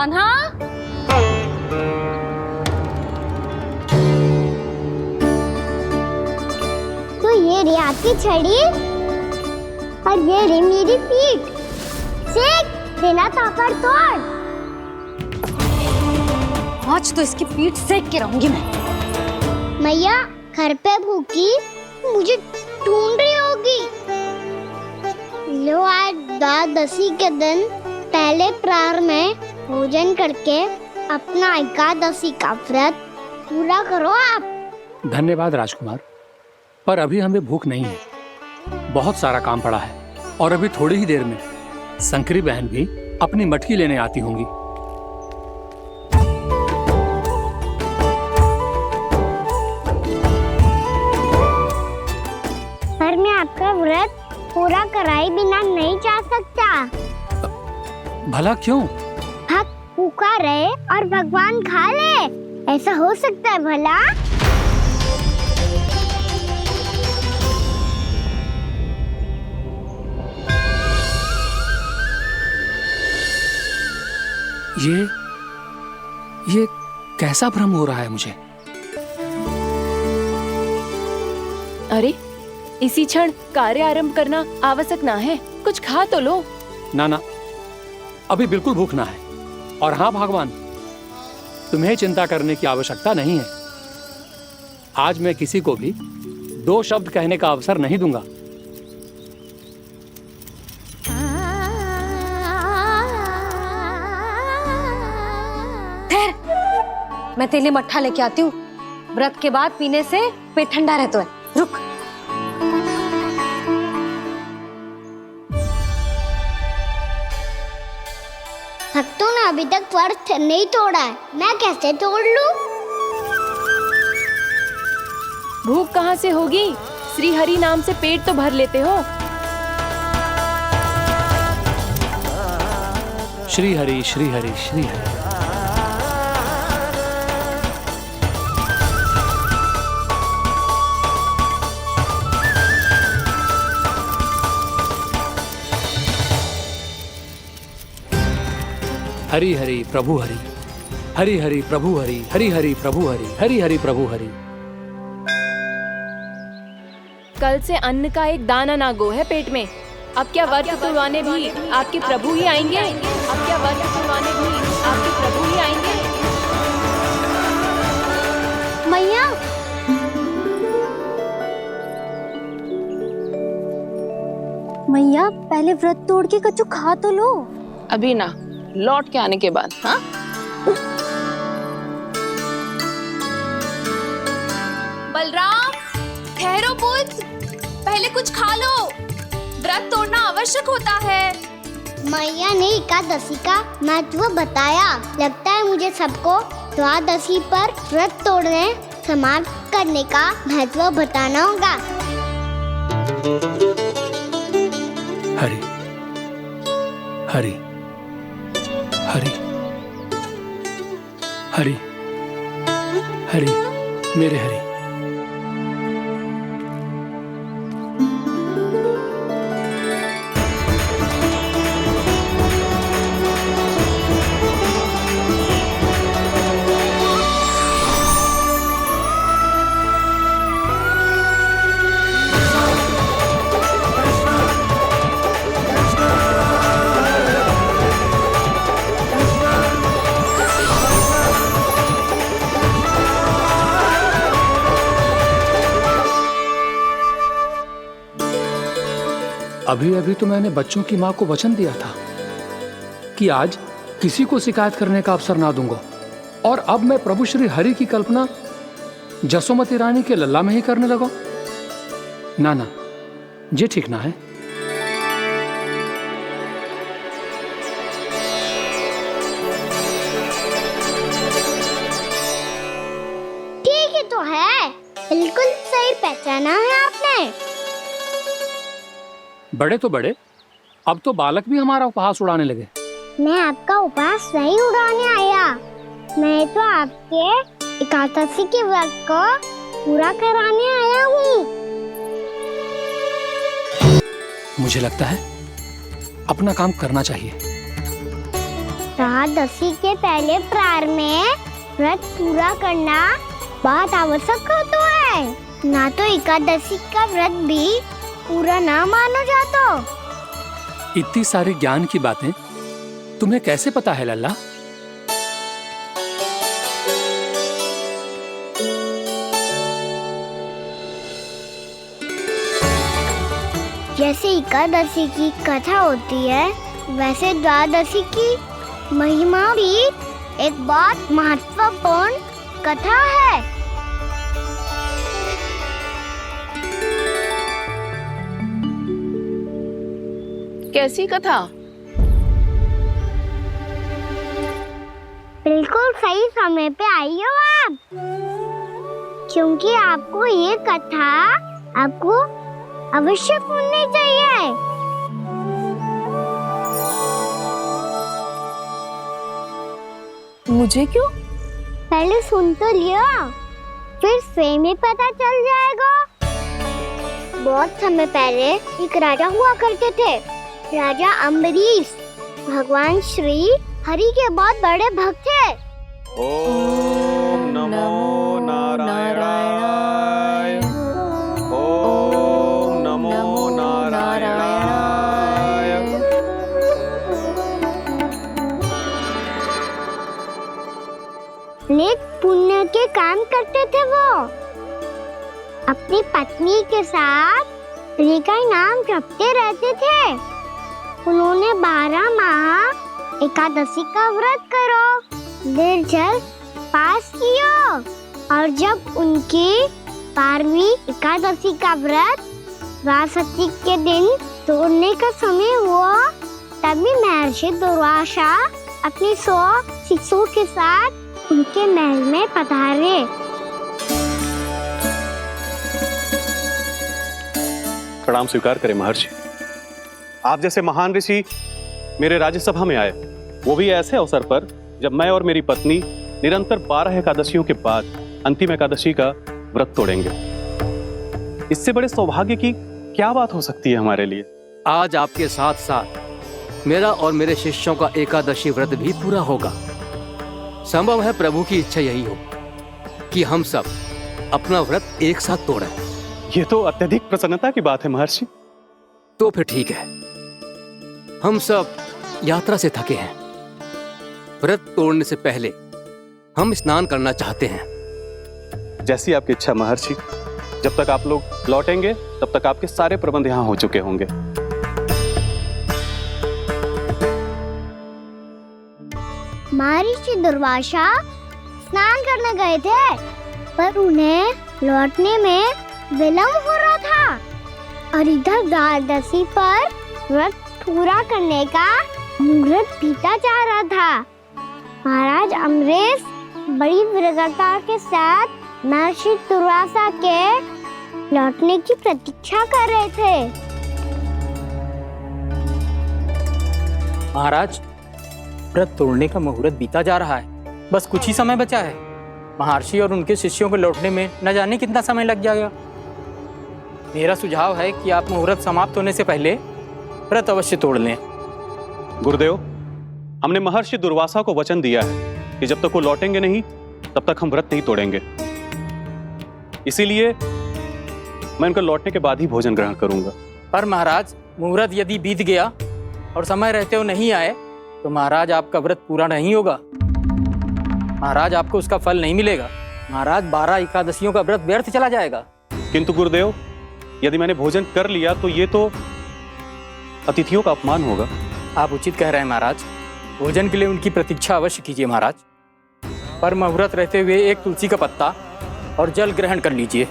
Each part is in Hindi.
कान्हा, तो ये रही आपकी छड़ी और ये रही मेरी पीठ। सेक बिना ताबड़तोड़। आज तो इसकी पीठ सेक के रहूंगी मैं। मैया घर पे भूखी मुझे ढूंढ रही होगी। लो आज द्वादशी के दिन पहले प्रहर में भोजन करके अपना एकादशी का व्रत पूरा करो आप। धन्यवाद राजकुमार, पर अभी हमें भूख नहीं है। बहुत सारा काम पड़ा है और अभी थोड़ी ही देर में शंकरी बहन भी अपनी मटकी लेने आती होंगी। पर मैं आपका व्रत पूरा कराए बिना नहीं जा सकता। भला क्यों? भक्त भूखा रहे और भगवान खा ले, ऐसा हो सकता है भला? ये कैसा भ्रम हो रहा है मुझे? अरे इसी क्षण कार्य आरंभ करना आवश्यक ना है, कुछ खा तो लो। ना, अभी बिल्कुल भूख ना है। और हाँ भगवान, तुम्हें चिंता करने की आवश्यकता नहीं है। आज मैं किसी को भी 2 शब्द कहने का अवसर नहीं दूंगा। मैं तेरे लिए मट्ठा लेके आती हूँ। व्रत के बाद पीने से पेट ठंडा रहता है। रुक। भक्तों ने अभी तक व्रत नहीं तोड़ा है, मैं कैसे तोड़ लूं? भूख कहाँ से होगी? श्री हरि नाम से पेट तो भर लेते हो। श्री हरि श्री हरि श्री हरि। हरि हरि प्रभु हरि, हरि हरि प्रभु हरि, हरि हरि प्रभु हरि, हरि हरि प्रभु हरि। कल से अन्न का एक दाना ना गो है पेट में। अब क्या व्रत तुड़वाने भी आपके प्रभु ही आएंगे? अब क्या व्रत तुड़वाने भी आपके प्रभु ही आएंगे? मैया, मैया पहले व्रत तोड़ के कच्चू खा तो लो। अभी ना, लौट के आने के बाद। हाँ, बलराम ठहरो पुत्र, पहले कुछ खा लो। व्रत तोड़ना आवश्यक होता है। मैया ने एकादशी का महत्व बताया। लगता है मुझे सबको द्वादशी पर व्रत तोड़ने समाप्त करने का महत्व बताना होगा। हरि हरि हरि हरि हरि, मेरे हरि। अभी अभी तो मैंने बच्चों की माँ को वचन दिया था कि आज किसी को शिकायत करने का अवसर ना दूंगा, और अब मैं प्रभु श्री हरि की कल्पना जसोमती रानी के लल्ला में ही करने लगा। ना, ये ठीक ना है। ठीक ही तो है, बिल्कुल सही पहचाना है आपने। बड़े तो बड़े, अब तो बालक भी हमारा उपहास उड़ाने लगे। मैं आपका उपहास नहीं उड़ाने आया, मैं तो आपके एकादशी के व्रत को पूरा कराने आया हूँ। मुझे लगता है अपना काम करना चाहिए। द्वादशी के पहले प्रार में व्रत पूरा करना बहुत आवश्यक होता है, ना तो एकादशी का व्रत भी पूरा ना मानो जातो। इतनी सारी ज्ञान की बातें तुम्हें कैसे पता है लल्ला? जैसे एकादशी की कथा होती है, वैसे द्वादशी की महिमा भी एक बहुत महत्वपूर्ण कथा है। कैसी कथा? बिल्कुल सही समय पे आई हो आप, क्योंकि आपको ये कथा आपको अवश्य सुननी चाहिए। मुझे क्यों? पहले सुन तो लियो, फिर स्वयं ही पता चल जाएगा। बहुत समय पहले एक राजा हुआ करते थे, राजा अम्बरीश। भगवान श्री हरि के बहुत बड़े भक्त थे। ओम नमो नारायणाय। ओम नमो नारायणाय। नेक पुण्य के काम करते थे वो। अपनी पत्नी के साथ हरि का नाम जपते रहते थे। उन्होंने 12 माह एकादशी का व्रत करो, निर्जल पास किया, और जब उनकी 12वीं एकादशी का व्रत द्वादशी के दिन तोड़ने का समय हुआ, तभी महर्षि दुर्वासा अपनी 100 शिष्यों के साथ उनके महल में पधारे। प्रणाम स्वीकार करें महर्षि। आप जैसे महान ऋषि मेरे राज्यसभा में आए, वो भी ऐसे अवसर पर जब मैं और मेरी पत्नी निरंतर 12 एकादशियों के बाद अंतिम एकादशी का व्रत तोड़ेंगे। इससे बड़े सौभाग्य की क्या बात हो सकती है हमारे लिए? आज आपके साथ साथ मेरा और मेरे शिष्यों का एकादशी व्रत भी पूरा होगा। संभव है प्रभु की इच्छा यही हो कि हम सब अपना व्रत एक साथ तोड़ें। ये तो अत्यधिक प्रसन्नता की बात है महर्षि। तो फिर ठीक है, हम सब यात्रा से थके हैं। व्रत तोड़ने से पहले हम स्नान करना चाहते हैं। जैसी आपकी इच्छा महर्षि। जब तक आप लोग लौटेंगे तब तक आपके सारे प्रबंध यहाँ हो चुके होंगे। महर्षि दुर्वासा स्नान करने गए थे, पर उन्हें लौटने में विलंब हो रहा था, और इधर द्वादशी पर व्रत पूरा करने का मुहूर्त बीता जा रहा था। महाराज अम्बरीश बड़ी विरक्ता के साथ महर्षि दुर्वासा के लौटने की प्रतीक्षा कर रहे थे। महाराज, व्रत तोड़ने का मुहूर्त बीता जा रहा है। बस कुछ ही समय बचा है। महर्षि और उनके शिष्यों को लौटने में न जाने कितना समय लग जाएगा। मेरा सुझाव है कि आप मुहूर्त समाप्त होने से पहले व्रत अवश्य तोड़ लें। गुरुदेव, हमने महर्षि दुर्वासा को वचन दिया है कि जब तक वो लौटेंगे नहीं तब तक हम व्रत नहीं तोड़ेंगे। इसीलिए मैं उनका लौटने के बाद ही भोजन ग्रहण करूंगा। पर महाराज, मुहूर्त यदि बीत गया और समय रहते हो नहीं आए तो महाराज आपका व्रत पूरा नहीं होगा। महाराज, आपको उसका फल नहीं मिलेगा। महाराज, 12 एकादशियों का व्रत व्यर्थ चला जाएगा। किंतु गुरुदेव, यदि मैंने भोजन कर लिया तो ये तो अतिथियों का अपमान होगा। आप उचित कह रहे हैं महाराज। भोजन के लिए उनकी प्रतीक्षा अवश्य कीजिए महाराज। पर मुहूर्त रहते हुए एक तुलसी का पत्ता और जल ग्रहण कर लीजिए।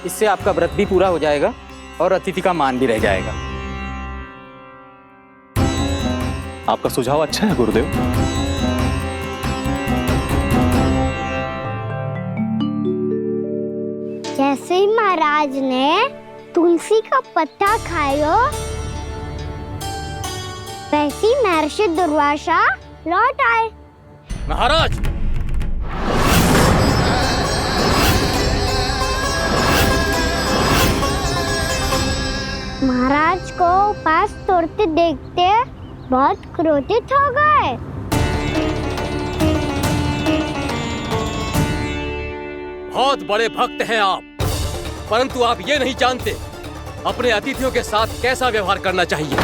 इससे आपका व्रत भी पूरा हो जाएगा और अतिथि का मान भी रह जाएगा। आपका सुझाव अच्छा है गुरुदेव। जैसे ही महाराज ने तुलसी का पत्ता खाया, वैसे ही महर्षि दुर्वासा लौट आए। महाराज, महाराज को उपास तोड़ते देखते बहुत क्रोधित हो गए। बहुत बड़े भक्त हैं आप, परंतु आप ये नहीं जानते अपने अतिथियों के साथ कैसा व्यवहार करना चाहिए।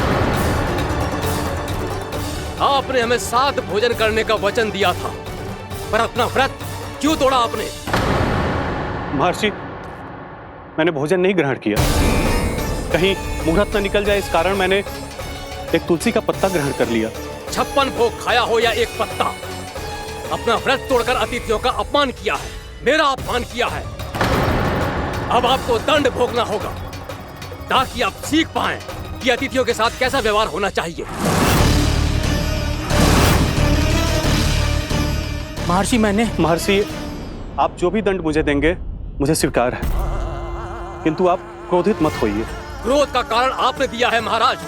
आपने हमें 7 भोजन करने का वचन दिया था, पर अपना व्रत क्यों तोड़ा आपने? महर्षि, मैंने भोजन नहीं ग्रहण किया। कहीं मुहूर्त न निकल जाए इस कारण मैंने एक तुलसी का पत्ता ग्रहण कर लिया। 56 भोग खाया हो या एक पत्ता, अपना व्रत तोड़कर अतिथियों का अपमान किया है, मेरा अपमान किया है। अब आपको दंड भोगना होगा ताकि आप सीख पाएं कि अतिथियों के साथ कैसा व्यवहार होना चाहिए। महर्षि, आप जो भी दंड मुझे देंगे मुझे स्वीकार है, किंतु आप क्रोधित मत होइए। क्रोध का कारण आपने दिया है महाराज।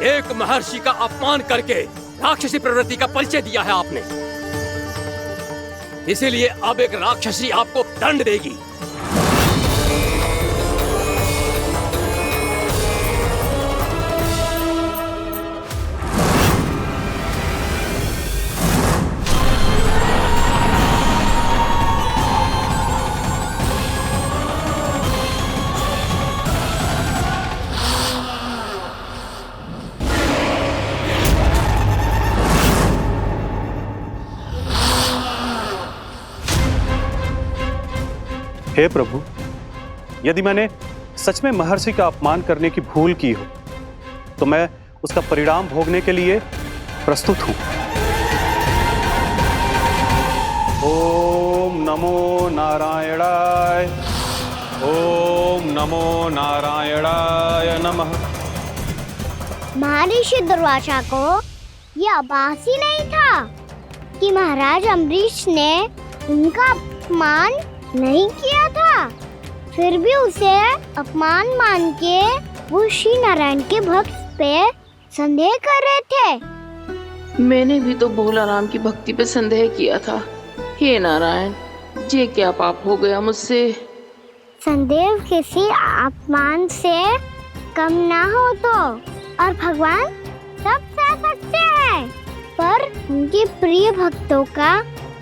एक महर्षि का अपमान करके राक्षसी प्रवृत्ति का परिचय दिया है आपने, इसीलिए अब एक राक्षसी आपको दंड देगी। हे प्रभु, यदि मैंने सच में महर्षि का अपमान करने की भूल की हो तो मैं उसका परिणाम भोगने के लिए प्रस्तुत हूं। ओम नमो नारायणाय, ओम नमो नारायणाय नमः। महर्षि दुर्वासा को यह आभास ही नहीं था कि महाराज अम्बरीश ने उनका अपमान नहीं किया था, फिर भी उसे अपमान मान के वो श्री नारायण के भक्त पे संदेह कर रहे थे। मैंने भी तो भोला राम की भक्ति पे संदेह किया था। हे नारायण, ये क्या पाप हो गया मुझसे? संदेह किसी अपमान से कम ना हो तो, और भगवान सब सह सकते हैं, पर उनके प्रिय भक्तों का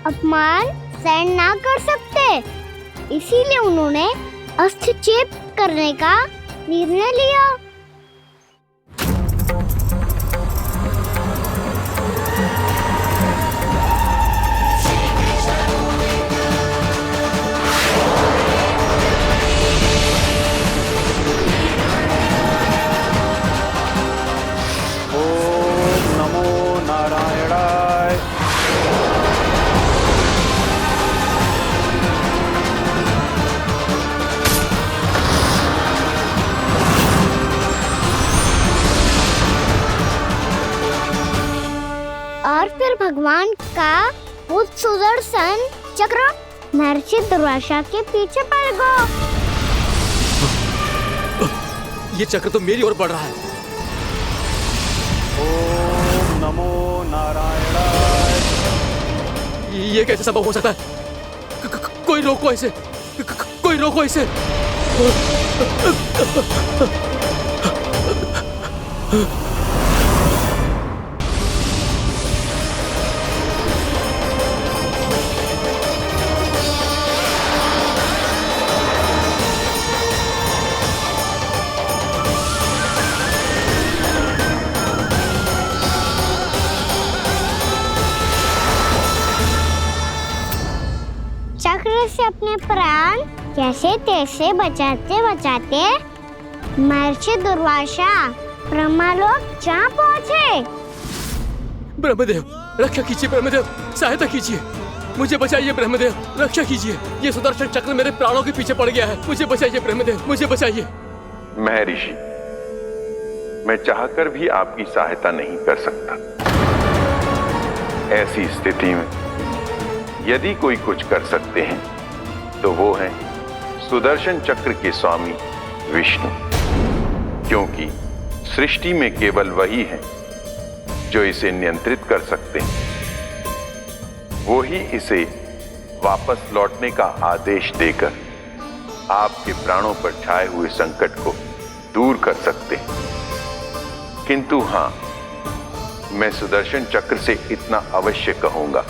अपमान सहन ना कर सकते, इसीलिए उन्होंने हस्तक्षेप करने का निर्णय लिया। ओम नमो नारायणाय। और फिर भगवान का वो सुदर्शन चक्र महर्षि दुर्वासा के पीछे पड़ गया। ये चक्र तो मेरी ओर बढ़ रहा है। ओम नमो नारायणाय। ये कैसे संभव हो सकता है? कोई रोको इसे, कोई रोको इसे। चक्र से अपने प्राण कैसे तैसे बचाते बचाते महर्षि दुर्वासा ब्रह्मलोक जा पहुँचे। ब्रह्मदेव, रक्षा कीजिए ब्रह्मदेव, सहायता कीजिए, मुझे बचाइए ब्रह्मदेव, रक्षा कीजिए। ये सुदर्शन चक्र मेरे प्राणों के पीछे पड़ गया है, मुझे बचाइए ब्रह्मदेव, मुझे बचाइए। महर्षि, मैं चाहकर भी आपकी सहायता नहीं कर सकता। ऐसी स्थिति में यदि कोई कुछ कर सकते हैं तो वो है सुदर्शन चक्र के स्वामी विष्णु, क्योंकि सृष्टि में केवल वही है जो इसे नियंत्रित कर सकते हैं। वो ही इसे वापस लौटने का आदेश देकर आपके प्राणों पर छाए हुए संकट को दूर कर सकते हैं। किंतु हां, मैं सुदर्शन चक्र से इतना अवश्य कहूंगा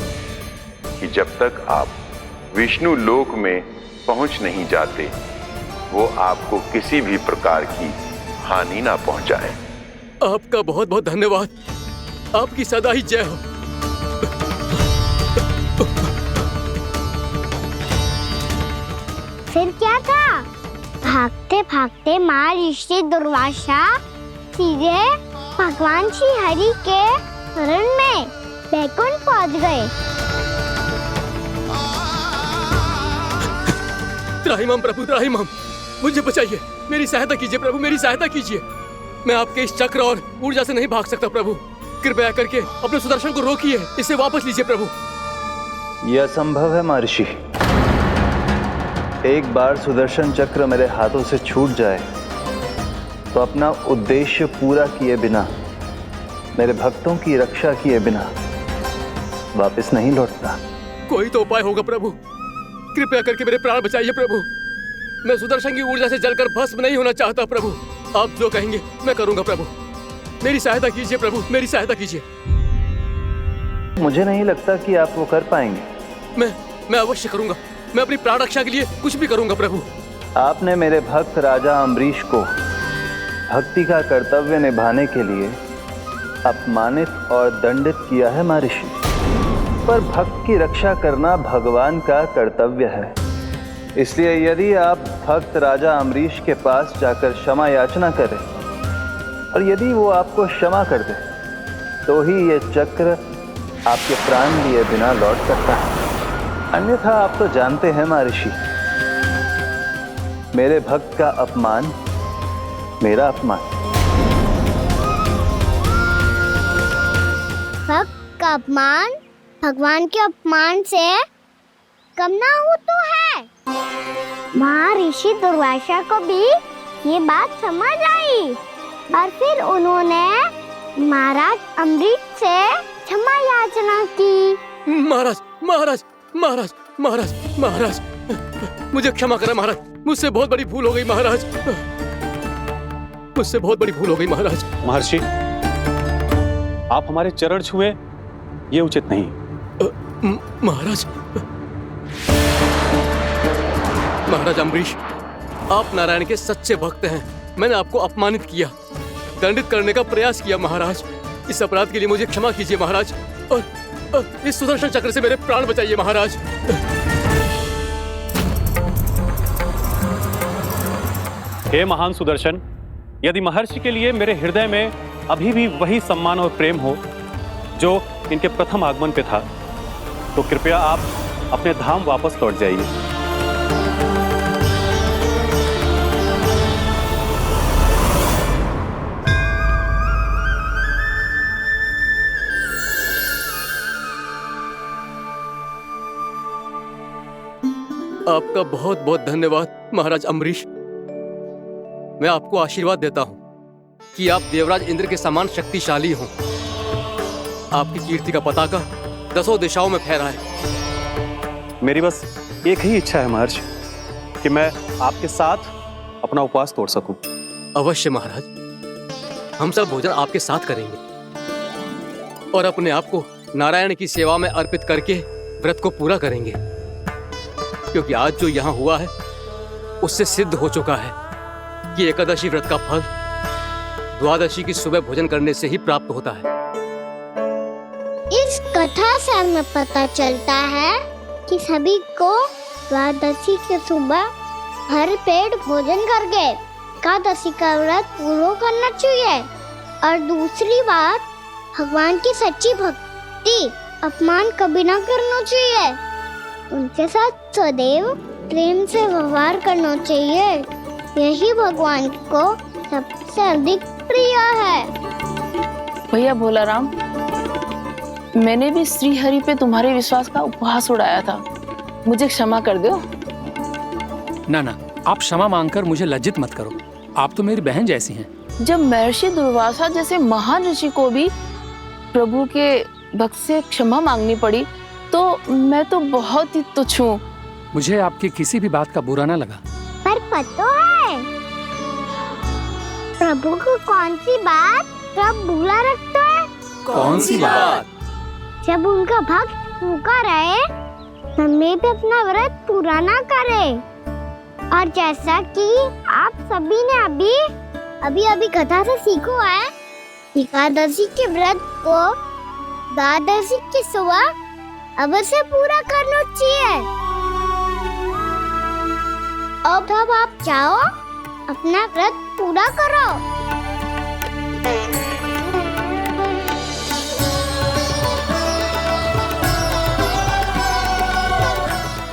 कि जब तक आप विष्णु लोक में पहुंच नहीं जाते, वो आपको किसी भी प्रकार की हानि ना पहुंचाए। आपका बहुत बहुत धन्यवाद। आपकी सदा ही जय हो। फिर क्या था? भागते भागते माँ ऋषि दुर्वासा सीधे भगवान श्री हरि के शरण में बैकुंठ पहुंच गए। त्राहिमाम प्रभु, त्राहिमाम, मुझे बचाइए, मेरी सहायता कीजिए प्रभु, मेरी सहायता कीजिए। मैं आपके इस चक्र और ऊर्जा से नहीं भाग सकता प्रभु। कृपया करके अपने सुदर्शन को रोकिए, इसे वापस लीजिए प्रभु। यह असंभव है महर्षि। एक बार सुदर्शन चक्र मेरे हाथों से छूट जाए तो अपना उद्देश्य पूरा किए बिना, मेरे भक्तों की रक्षा किए बिना वापस नहीं लौटता। कोई तो उपाय होगा प्रभु, कृपया करके मेरे प्राण बचाइए प्रभु। मैं सुदर्शन की ऊर्जा से जलकर भस्म नहीं होना चाहता प्रभु। आप जो कहेंगे मैं करूंगा प्रभु। मेरी सहायता कीजिए प्रभु, मेरी सहायता कीजिए। मुझे नहीं लगता कि आप वो कर पाएंगे। मैं अवश्य करूंगा। मैं अपनी प्राण रक्षा के लिए कुछ भी करूंगा प्रभु। आपने मेरे भक्त राजा अम्बरीश को भक्ति का कर्तव्य निभाने के लिए अपमानित और दंडित किया है महर्षि, पर भक्त की रक्षा करना भगवान का कर्तव्य है। इसलिए यदि आप भक्त राजा अम्बरीश के पास जाकर क्षमा याचना करें और यदि वो आपको क्षमा कर दे तो ही ये चक्र आपके प्राण लिए बिना लौट सकता है। अन्यथा आप तो जानते हैं महर्षि, मेरे भक्त का अपमान मेरा अपमान। भक्त का अपमान भगवान के अपमान से कम ना हो तो है। महर्षि दुर्वासा को भी ये बात समझ आई और फिर उन्होंने महाराज अम्बरीश से क्षमा याचना की। महाराज महाराज महाराज महाराज महाराज, मुझे क्षमा करें महाराज, मुझसे बहुत बड़ी भूल हो गई महाराज, मुझसे बहुत बड़ी भूल हो गई महाराज। महर्षि, आप हमारे चरण छुए ये उचित नहीं। महाराज महाराज अम्बरीश, आप नारायण के सच्चे भक्त हैं। मैंने आपको अपमानित किया, दंडित करने का प्रयास किया महाराज। इस अपराध के लिए मुझे क्षमा कीजिए महाराज, और इस सुदर्शन चक्र से मेरे प्राण बचाइए महाराज। हे महान सुदर्शन, यदि महर्षि के लिए मेरे हृदय में अभी भी वही सम्मान और प्रेम हो जो इनके प्रथम आगमन पे था, तो कृपया आप अपने धाम वापस लौट जाइए। आपका बहुत बहुत धन्यवाद महाराज अम्बरीश। मैं आपको आशीर्वाद देता हूं कि आप देवराज इंद्र के समान शक्तिशाली हों। आपकी कीर्ति का पताका दसों दिशाओं में फहराए। मेरी बस एक ही इच्छा है महर्षि, कि मैं आपके साथ अपना उपवास तोड़ सकूं। अवश्य महाराज, हम सब भोजन आपके साथ करेंगे और अपने आप को नारायण की सेवा में अर्पित करके व्रत को पूरा करेंगे, क्योंकि आज जो यहाँ हुआ है उससे सिद्ध हो चुका है कि एकादशी व्रत का फल द्वादशी की सुबह भोजन करने से ही प्राप्त होता है। इस कथा से हमें पता चलता है कि सभी को द्वादशी के सुबह भर पेट भोजन करके एकादशी का व्रत पूरा करना चाहिए। और दूसरी बात, भगवान की सच्ची भक्ति अपमान कभी ना करना चाहिए। उनके साथ सदैव प्रेम से व्यवहार करना चाहिए। यही भगवान को सबसे अधिक प्रिय है। भैया भोलाराम, मैंने भी श्री हरि पे तुम्हारे विश्वास का उपहास उड़ाया था, मुझे क्षमा कर दो। ना ना, आप क्षमा मांगकर मुझे लज्जित मत करो, आप तो मेरी बहन जैसी हैं। जब महर्षि दुर्वासा जैसे महान ऋषि को भी प्रभु के भक्त से क्षमा मांगनी पड़ी, तो मैं तो बहुत ही तुच्छ हूँ। मुझे आपकी किसी भी बात का बुरा ना लगा। पर पता है प्रभु को कौन सी बात सब भूला रखता है? कौन सी बात? जब उनका भक्त भूखा रहे मम्मी भी अपना व्रत पूरा ना करे। और जैसा कि आप सभी ने अभी कथा से सीखो है, एकादशी के व्रत को द्वादशी की सुबह अवश्य पूरा करना चाहिए। अब आप जाओ, अपना व्रत पूरा करो।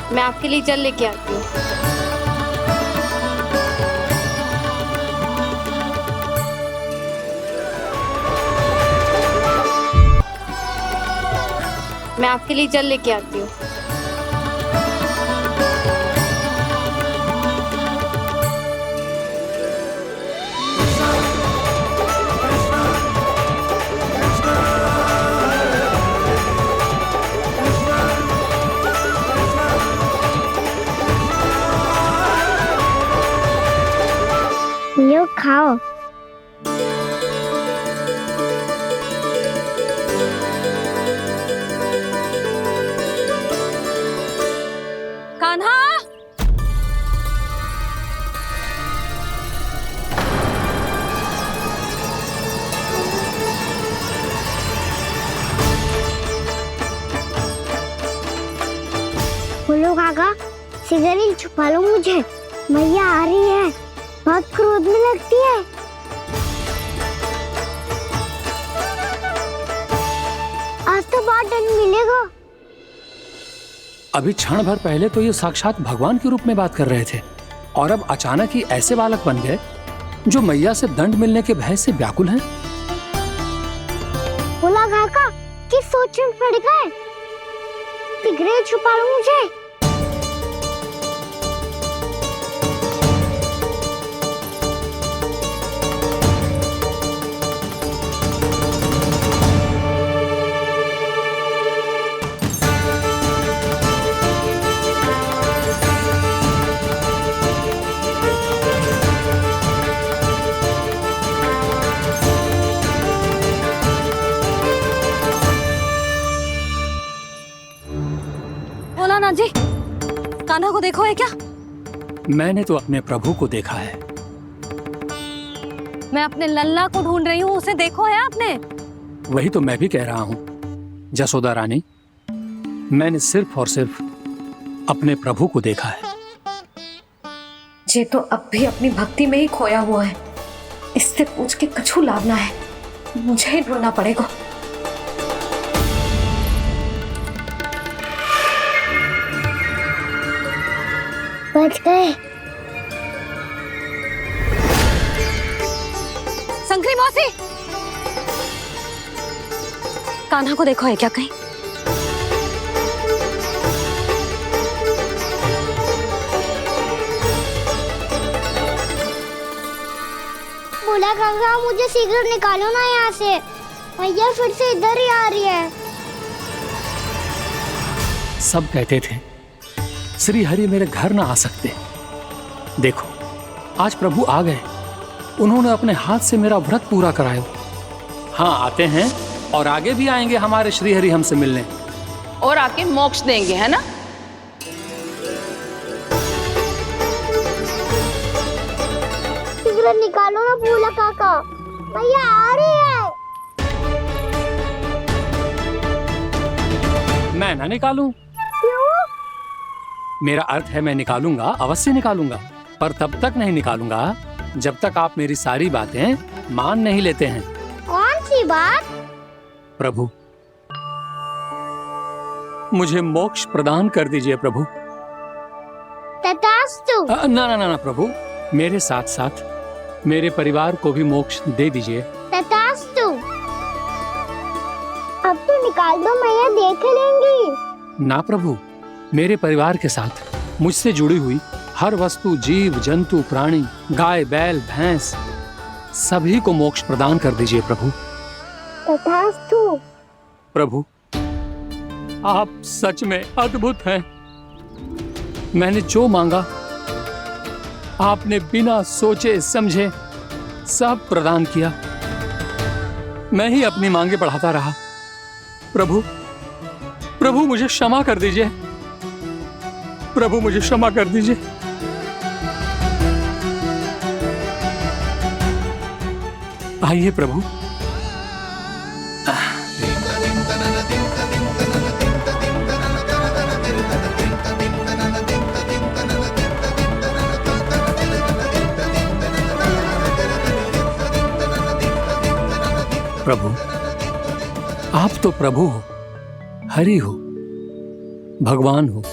मैं आपके लिए जल लेके आती हूँ। मैं आपके लिए जल लेके आती हूँ। लो खाओ। कान्हा, बोलो काका, सिगरेट छुपा लो मुझे, मैया आ रही है, बहुत क्रोध में लगती है। आज तो बहुत दंड मिलेगा। अभी क्षण भर पहले तो ये साक्षात भगवान के रूप में बात कर रहे थे, और अब अचानक ही ऐसे बालक बन गए जो मैया से दंड मिलने के भय से व्याकुल हैं। बोला काका, किस सोच में पड़ गए? सिगरेट छुपा लो मुझे। भोलानाथ जी, कान्हा को देखो है क्या? मैंने तो अपने प्रभु को देखा है। मैं अपने लल्ला को ढूंढ रही हूँ, उसे देखो है आपने? वही तो मैं भी कह रहा हूँ जसोदा रानी, मैंने सिर्फ और सिर्फ अपने प्रभु को देखा है। ये तो अब भी अपनी भक्ति में ही खोया हुआ है, इससे पूछ के कछु लाभ ना है, मुझे ही ढूंढना पड़ेगा। बच गए। शंकरी मौसी, कान्हा को देखो है क्या कहीं? बोला काका, मुझे सिगरेट निकालो ना यहाँ से, भैया फिर से इधर ही आ रही है। सब कहते थे श्री हरि मेरे घर ना आ सकते, देखो आज प्रभु आ गए, उन्होंने अपने हाथ से मेरा व्रत पूरा कराया। हाँ, आते हैं और आगे भी आएंगे हमारे श्री हरि हमसे मिलने, और आके मोक्ष देंगे, है ना? सिगरेट निकालो ना बोला काका, भैया आ रही है। मैं ना निकालूं? क्यों? मेरा अर्थ है मैं निकालूंगा, अवश्य निकालूंगा, पर तब तक नहीं निकालूंगा जब तक आप मेरी सारी बातें मान नहीं लेते हैं। कौन सी बात? प्रभु, मुझे मोक्ष प्रदान कर दीजिए प्रभु। तथास्तु। ना ना ना ना प्रभु, मेरे साथ साथ मेरे परिवार को भी मोक्ष दे दीजिए। तथास्तु। अब तो निकाल दो, मैया देख लेंगी। ना प्रभु, मेरे परिवार के साथ मुझसे जुड़ी हुई हर वस्तु, जीव जंतु, प्राणी, गाय बैल भैंस, सभी को मोक्ष प्रदान कर दीजिए प्रभु। तथास्तु। प्रभु, आप सच में अद्भुत हैं। मैंने जो मांगा आपने बिना सोचे समझे सब प्रदान किया। मैं ही अपनी मांगे बढ़ाता रहा। प्रभु, प्रभु मुझे क्षमा कर दीजिए। प्रभु मुझे क्षमा कर दीजिए। आइए प्रभु। प्रभु, आप तो प्रभु हो, हरि हो, भगवान हो।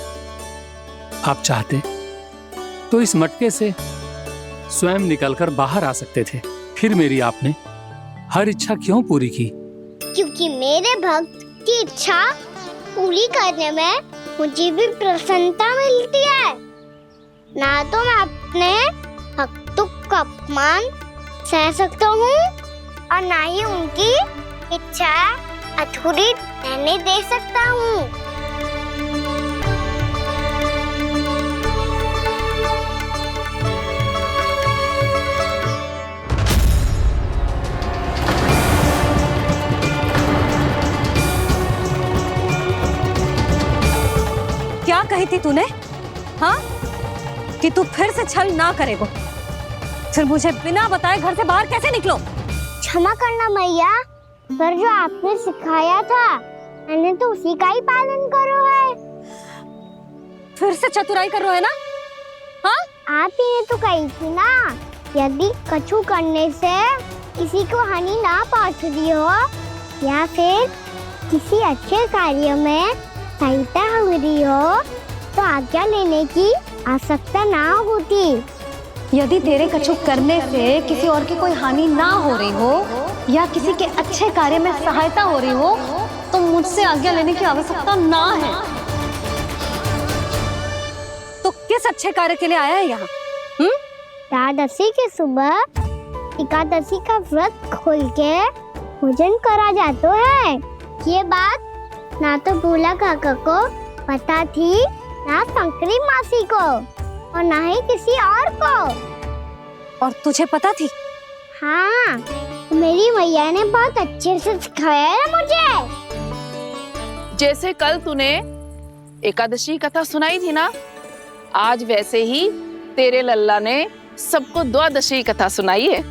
आप चाहते तो इस मटके से स्वयं निकलकर बाहर आ सकते थे, फिर मेरी आपने हर इच्छा क्यों पूरी की? क्योंकि मेरे भक्त की इच्छा पूरी करने में मुझे भी प्रसन्नता मिलती है। ना तो मैं अपने भक्तों का अपमान सह सकता हूँ और ना ही उनकी इच्छा अधूरी रहने दे सकता हूँ। क्या कही थी तूने? हाँ, कि तू फिर से छल ना करेगा। फिर मुझे बिना बताए घर से बाहर कैसे निकलो? क्षमा करना मैया, पर जो आपने सिखाया था मैंने तो उसी का ही पालन करो है। फिर से चतुराई कर रहे हो है ना? हाँ, आप ही ने तो कही थी ना, यदि कछु करने से किसी को हानि ना पहुंचती हो या फिर किसी अच्छे कार्य में सहायता हो रही हो तो आज्ञा लेने की आवश्यकता ना होती। यदि तेरे कछु करने से किसी और की कोई हानि ना हो रही हो या किसी के अच्छे कार्य में सहायता हो रही हो तो मुझसे आज्ञा लेने की आवश्यकता ना है। तो किस अच्छे कार्य के लिए आया है यहाँ? एकादशी के सुबह एकादशी का व्रत खोल के भोजन करा जाता है। ये बात ना तो भोला काका को पता थी, ना शंकरी मासी को और ना ही किसी और को। और तुझे पता थी? हाँ, मेरी मैया ने बहुत अच्छे से सिखाया है मुझे। जैसे कल तूने एकादशी कथा सुनाई थी ना, आज वैसे ही तेरे लल्ला ने सबको द्वादशी कथा सुनाई है।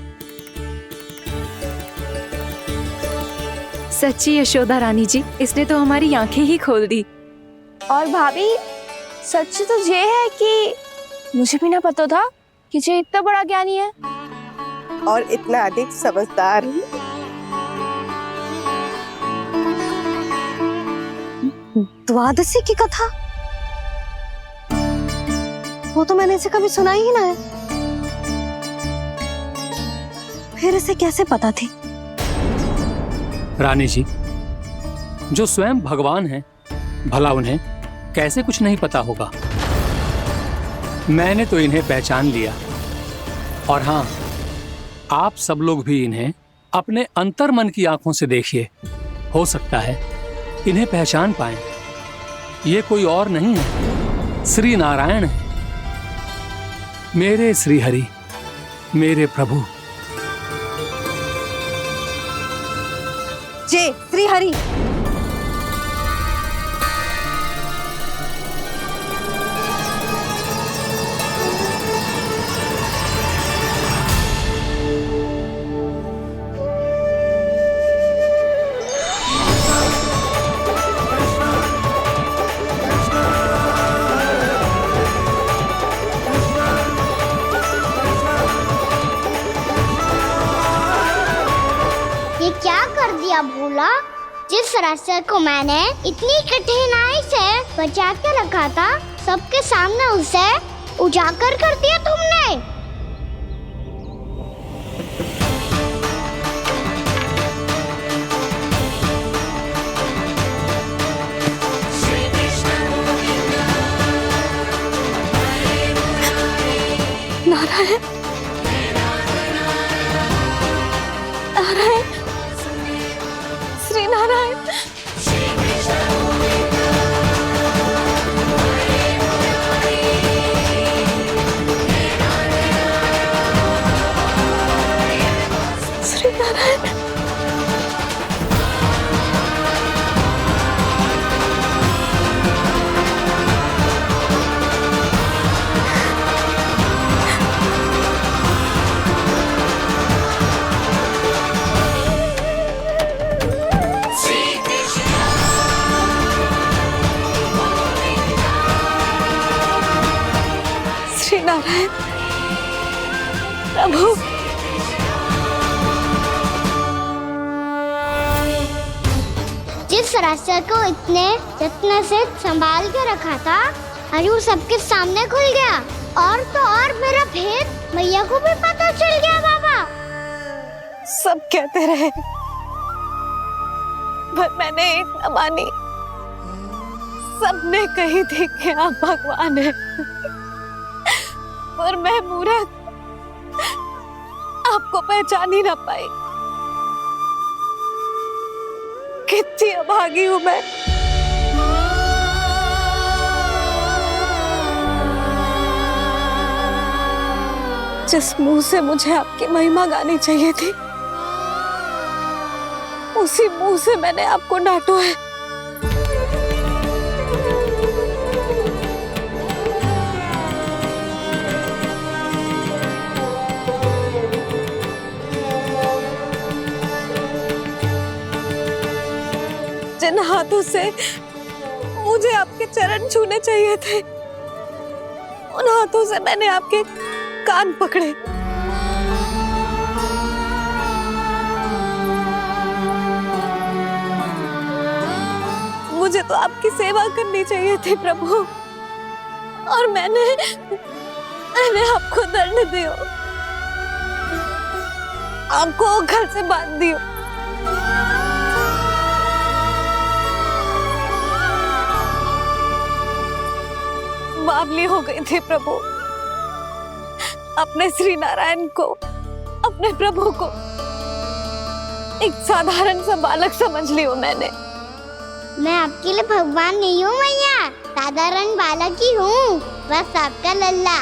सच्ची यशोदा रानी जी, इसने तो हमारी आंखें ही खोल दी। और भाभी, सच तो ये है कि मुझे भी ना पता था कि ये इतना बड़ा ज्ञानी है और इतना अधिक समझदार। द्वादशी की कथा? वो तो मैंने इसे कभी सुना ही ना है। फिर इसे कैसे पता थी? रानी जी, जो स्वयं भगवान हैं, भला उन्हें कैसे कुछ नहीं पता होगा? मैंने तो इन्हें पहचान लिया। और हाँ, आप सब लोग भी इन्हें अपने अंतर मन की आंखों से देखिए, हो सकता है इन्हें पहचान पाएं। ये कोई और नहीं है, श्री नारायण है, मेरे श्री हरि, मेरे प्रभु। जय श्री हरि। ये क्या कर दिया भोला? जिस रास्ते को मैंने इतनी कठिनाई से बचा के रखा था, सबके सामने उसे उजागर कर दिया तुमने। नारायण, नारायण, श्री नारायण। श्री नारायण। जिस रास्ते को इतने यत्न से संभाल के रखा था, आज वो सबके सामने खुल गया। और तो और मेरा भेद मैया को भी पता चल गया। बाबा सब कहते रहे, पर मैंने एक न मानी। सबने कही थी कि आप भगवान हैं, पर मैं मूर्ख आपको पहचान ही ना पाई। कितनी अभागी हूँ मैं। जिस मुंह से मुझे आपकी महिमा गानी चाहिए थी, उसी मुंह से मैंने आपको डांटा है। जिन हाथों से मुझे आपके चरण छूने चाहिए थे, उन हाथों से मैंने आपके कान पकड़े। मुझे तो आपकी सेवा करनी चाहिए थी प्रभु, और मैंने आपको दंड दियो, आपको घर से बांध दियो। बावली हो गई थी प्रभु। अपने श्री नारायण को, अपने प्रभु को एक साधारण सा बालक समझ लियो मैंने। मैं आपके लिए भगवान नहीं हूँ मैया, साधारण बालक ही हूँ, बस आपका लल्ला।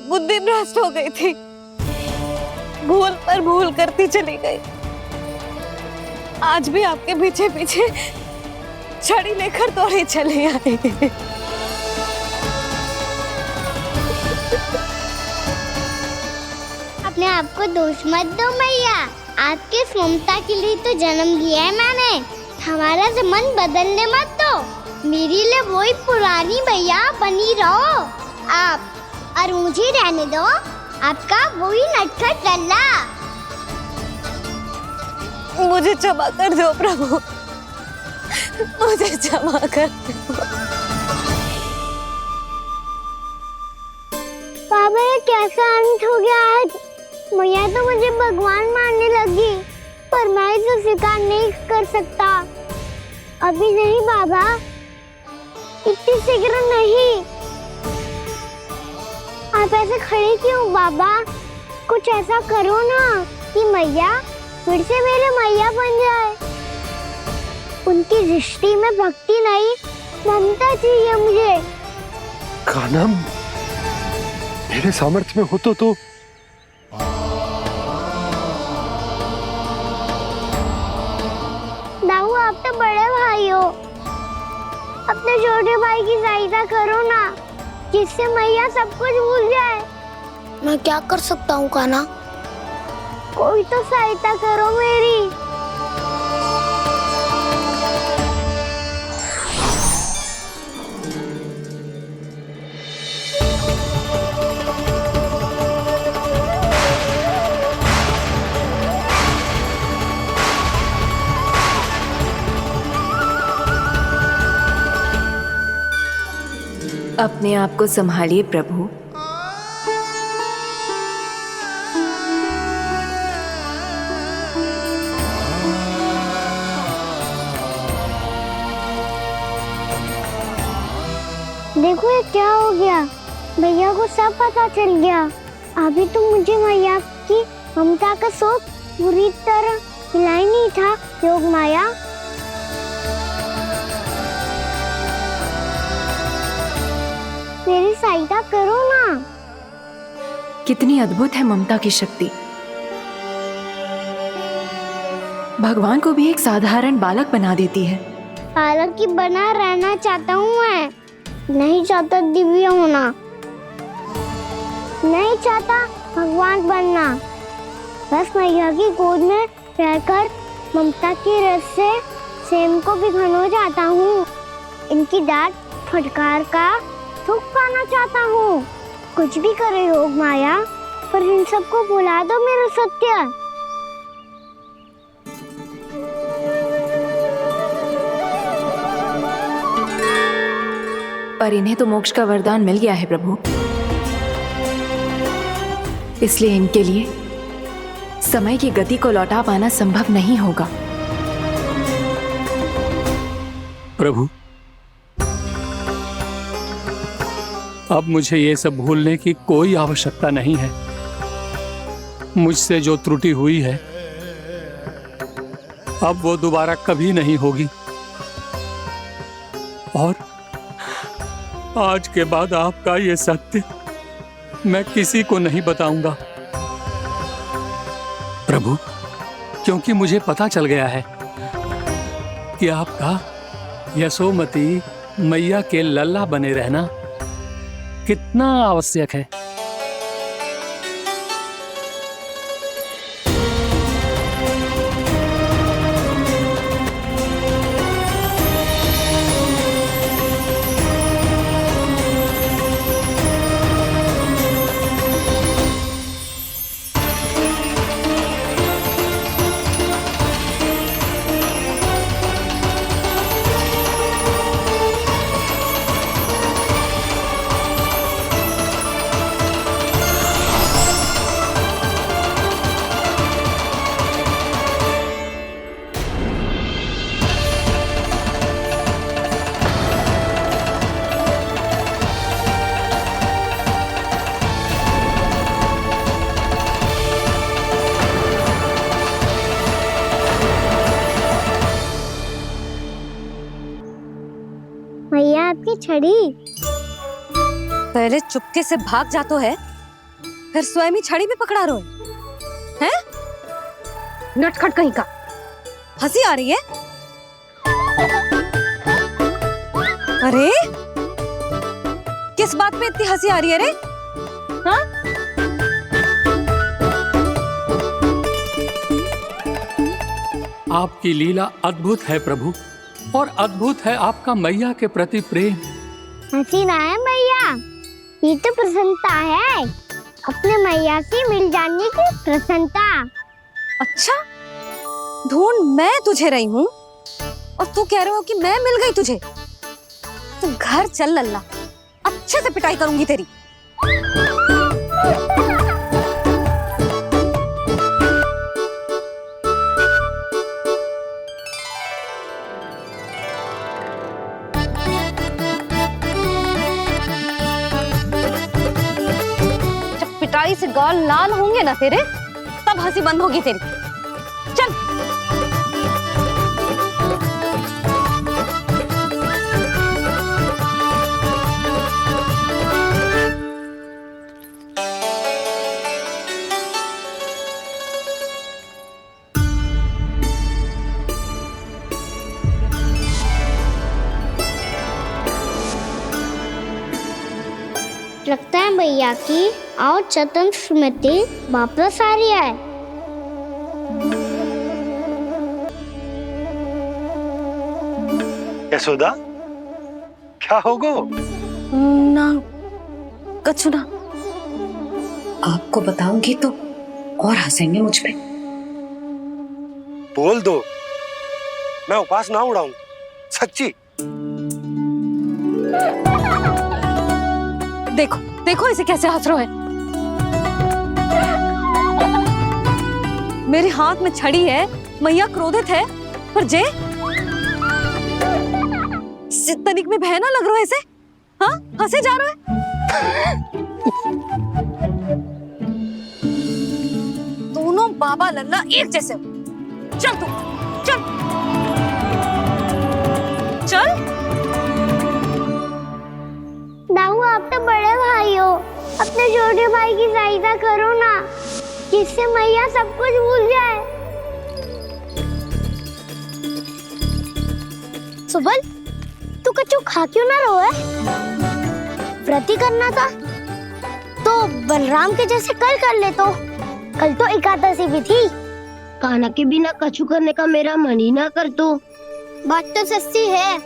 बुद्धि भ्रष्ट हो गई थी, भूल पर भूल करती चली गई। आज भी आपके पीछे पीछे छड़ी लेकर दौड़ी चली आई। अपने आप को दोष मत दो मैया, आपके ममता के लिए तो जन्म लिया है मैंने। हमारा से मन बदलने मत दो, मेरे लिए वही पुरानी मैया बनी रहो आप, और मुझे रहने दो आपका वही नटखट लल्ला। मुझे क्षमा कर दो प्रभु, मुझे क्षमा कर दो। बाबा ये कैसा अंत हो गया आज? मैया तो मुझे भगवान मानने लगी, पर मैं इसे स्वीकार नहीं कर सकता। अभी नहीं बाबा, इतनी शीघ्र नहीं। आप ऐसे खड़े क्यों बाबा? कुछ ऐसा करो ना कि मैया फिर से मेरे मैया बन जाए। उनकी दृष्टि में भक्ति नहीं, ममता चाहिए मुझे। कान्हा, मेरे सामर्थ्य में हो तो दाऊ, आप तो बड़े भाई हो, अपने छोटे भाई की सहायता करो ना, जिससे मैया सब कुछ भूल जाए। मैं क्या कर सकता हूँ कान्हा? कोई तो सहायता करो मेरी। अपने आप को संभालिए प्रभु। देखो ये क्या हो गया, भैया को सब पता चल गया। अभी तो मुझे मैया की ममता का शौक पूरी तरह मिला ही नहीं था। योग माया, मेरी सहायता करो ना। कितनी अद्भुत है ममता की शक्ति। भगवान को भी एक साधारण बालक बना देती है। बालक की बना रहना चाहता हूँ मैं, नहीं चाहता दिव्य होना, नहीं चाहता भगवान बनना। बस मैया की गोद में रहकर ममता की रस से सेम को भी घनो चाहता हूँ। इनकी डांट फटकार का सुख पाना चाहता हूँ। कुछ भी करे योग माया, पर इन सबको भुला दो मेरा सत्य। पर इन्हें तो मोक्ष का वरदान मिल गया है प्रभु, इसलिए इनके लिए समय की गति को लौटा पाना संभव नहीं होगा। प्रभु, अब मुझे ये सब भूलने की कोई आवश्यकता नहीं है। मुझसे जो त्रुटि हुई है अब वो दोबारा कभी नहीं होगी, और आज के बाद आपका ये सत्य मैं किसी को नहीं बताऊंगा प्रभु, क्योंकि मुझे पता चल गया है कि आपका यशोमती मैया के लल्ला बने रहना कितना आवश्यक है। भैया आपकी छड़ी। पहले चुपके से भाग जातो है, फिर स्वयं ही छड़ी भी पकड़ा रो है? नटखट कहीं का। हंसी आ रही है? अरे किस बात पे इतनी हंसी आ रही है रे? हाँ? आपकी लीला अद्भुत है प्रभु, और अद्भुत है आपका मैया के प्रति प्रेम। हंसी ना है मैया, ये तो प्रसन्नता है, अपने मैया से मिल जाने की प्रसन्नता। अच्छा, ढूंढ मैं तुझे रही हूँ और तू कह रहे हो कि मैं मिल गई तुझे। तू घर चल लल्ला, अच्छे से पिटाई करूंगी तेरी। जब पिटाई से गाल लाल होंगे ना तेरे, तब हंसी बंद होगी तेरी। चल। लगता है भैया की और चतन स्मृति वापस आ रही है। यशोदा, क्या होगो? ना कछु ना। आपको बताऊंगी तो और हंसेंगे मुझ पे। बोल दो, मैं उपास ना उड़ाऊं, सच्ची। देखो देखो इसे कैसे हंस रहा है। मेरे हाथ में छड़ी है, मैया क्रोधित है, पर जे तनिक में भय ना लग रहा है इसे? हाँ, हंसे जा रहा है। दोनों बाबा लल्ला एक जैसे हो। चल तू, चल चल। दाऊ, आप तो बड़े भाई हो, अपने छोटे भाई की सहायता करो ना, जिससे मैया सब कुछ भूल जाए। सुबल, तू कछु खा क्यों ना रहो है? व्रत करना था तो बलराम के जैसे कल कर ले। तो कल तो एकादशी भी थी। खाना के बिना कछु करने का मेरा मन ही ना कर। तो बात तो सच्ची है,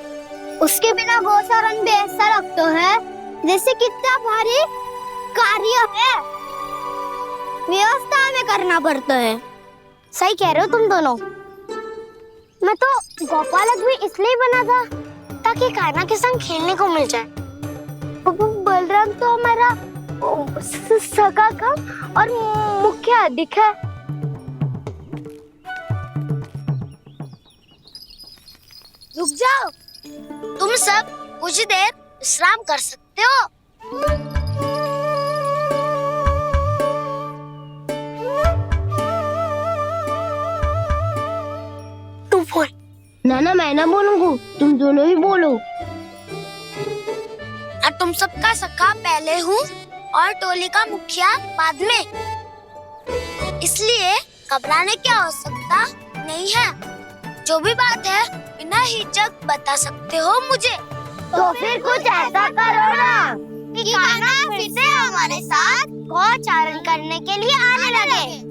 उसके बिना गोसारण भी ऐसा लगता है जैसे कितना भारी कार्य है, व्यवस्था में करना पड़ता है। सही कह रहे हो तुम दोनों। मैं तो गोपालक भी इसलिए बना था ताकि कान्हा के संग खेलने को मिल जाए। बलराम तो हमारा सगा काम और मुख्य अधिक है। रुक जाओ, तुम सब कुछ देर विश्राम कर सकते हो। तुम बोल। ना मैं ना बोलूंगा, तुम दोनों ही बोलो। और तुम सबका सखा पहले हूँ और टोली का मुखिया बाद में, इसलिए घबराने की आवश्यकता नहीं है। जो भी बात है बिना हिचक बता सकते हो मुझे। तो फिर कुछ ऐसा करो ना कि कान्हा फिर से हमारे साथ गौचारण करने के लिए आने लगे।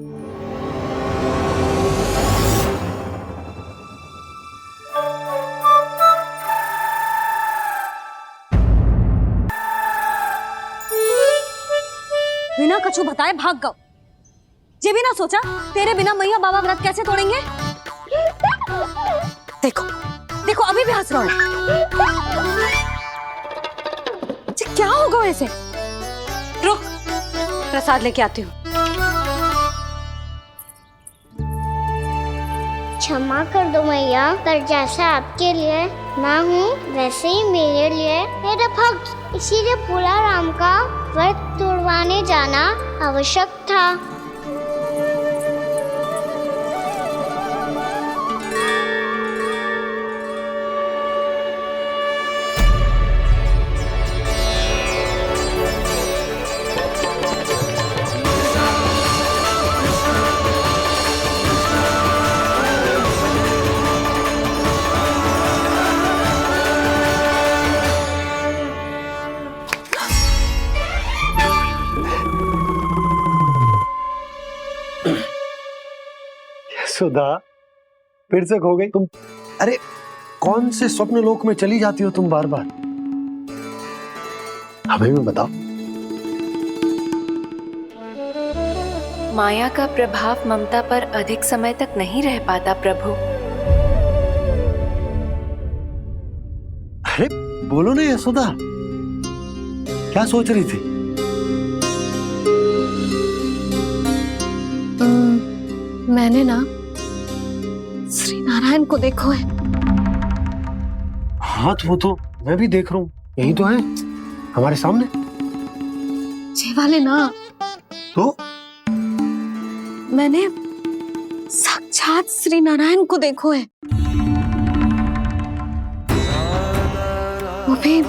बिना कछु बताए भाग गओ। ये भी ना सोचा तेरे बिना मैया बाबा व्रत कैसे तोड़ेंगे। देखो देखो अभी भी हंस रहा है। क्या होगा वैसे? रुक, प्रसाद लेके आती हूँ। क्षमा कर दो मैया, पर जैसा आपके लिए ना हूँ वैसे ही मेरे लिए मेरे भक्त, इसीलिए भोला राम का व्रत तोड़वाने जाना आवश्यक था। सुधा, फिर से खो गई तुम। अरे कौन से स्वप्न लोक में चली जाती हो तुम बार बार? हमें भी बताओ। माया का प्रभाव ममता पर अधिक समय तक नहीं रह पाता प्रभु। अरे बोलो ना यशोदा, क्या सोच रही थी? मैंने ना श्री नारायण को देखो है। हाँ तो वो तो मैं भी देख रहा हूँ, यही तो है हमारे सामने। ये वाले ना तो मैंने साक्षात श्री नारायण को देखो है, वो भी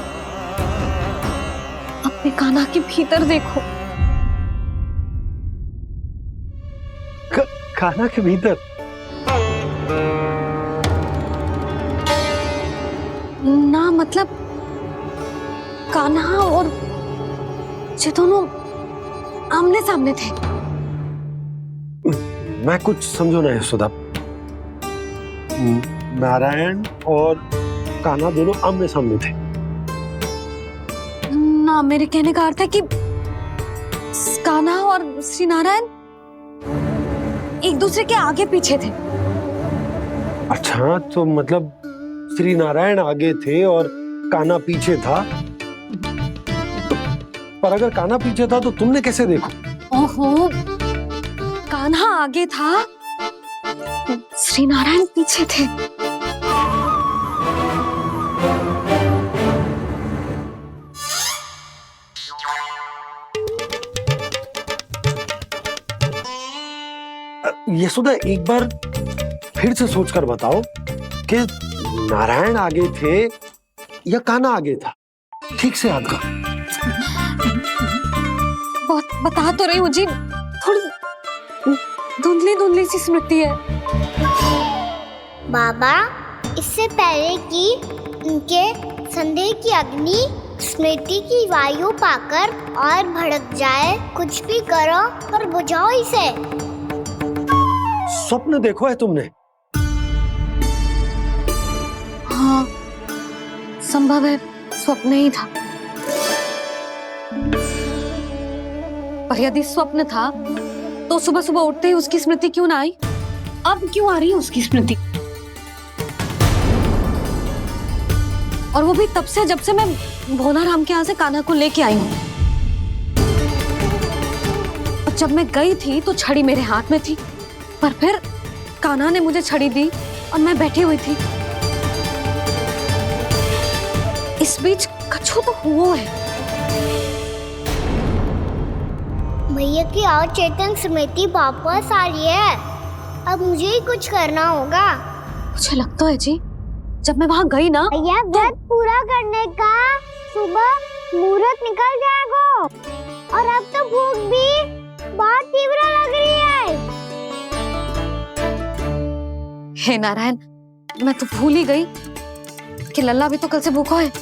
अपने कान्हा के भीतर देखो। कान्हा के भीतर? ना मतलब कान्हा और ये दोनों आमने सामने थे। मैं कुछ समझो ना यशोदा। नारायण और कान्हा दोनों आमने सामने थे? ना, मेरे कहने का अर्थ है कि कान्हा और श्री नारायण एक दूसरे के आगे पीछे थे। अच्छा, तो मतलब श्री नारायण आगे थे और कान्हा पीछे था। पर अगर कान्हा पीछे था तो तुमने कैसे देखा? ओहो, कान्हा आगे था, श्री नारायण पीछे थे। यशोदा, एक बार फिर से सोचकर बताओ कि नारायण आगे थे या कान्हा आगे था? ठीक से याद कर। बहुत बता तो रही हूँ जी, थोड़ी धुंधली धुंधली सी स्मृति है। बाबा, इससे पहले कि उनके संदेह की अग्नि स्मृति की वायु पाकर और भड़क जाए, कुछ भी करो और बुझाओ इसे। स्वप्न देखो है तुमने? हाँ, संभव है स्वप्न ही था। पर यदि स्वप्न था तो सुबह सुबह उठते ही उसकी स्मृति क्यों ना आई? अब क्यों आ रही है उसकी स्मृति? और वो भी तब से जब से मैं भोला राम के यहाँ से कान्हा को लेके आई हूँ। और जब मैं गई थी तो छड़ी मेरे हाथ में थी, पर फिर कान्हा ने मुझे छड़ी दी और मैं बैठी हुई थी। इस बीच कछु तो हुआ है। भैया की और चेतन समिति वापस आ रही है। अब मुझे ही कुछ करना होगा। मुझे लगता है जी, जब मैं वहाँ गई ना, भैया व्रत पूरा करने का सुबह मुहूर्त निकल जाएगा और अब तो भूख भी बहुत तीव्र लग रही है। हे नारायण, मैं तो भूल ही गई कि लल्ला भी तो कल से भूखा है।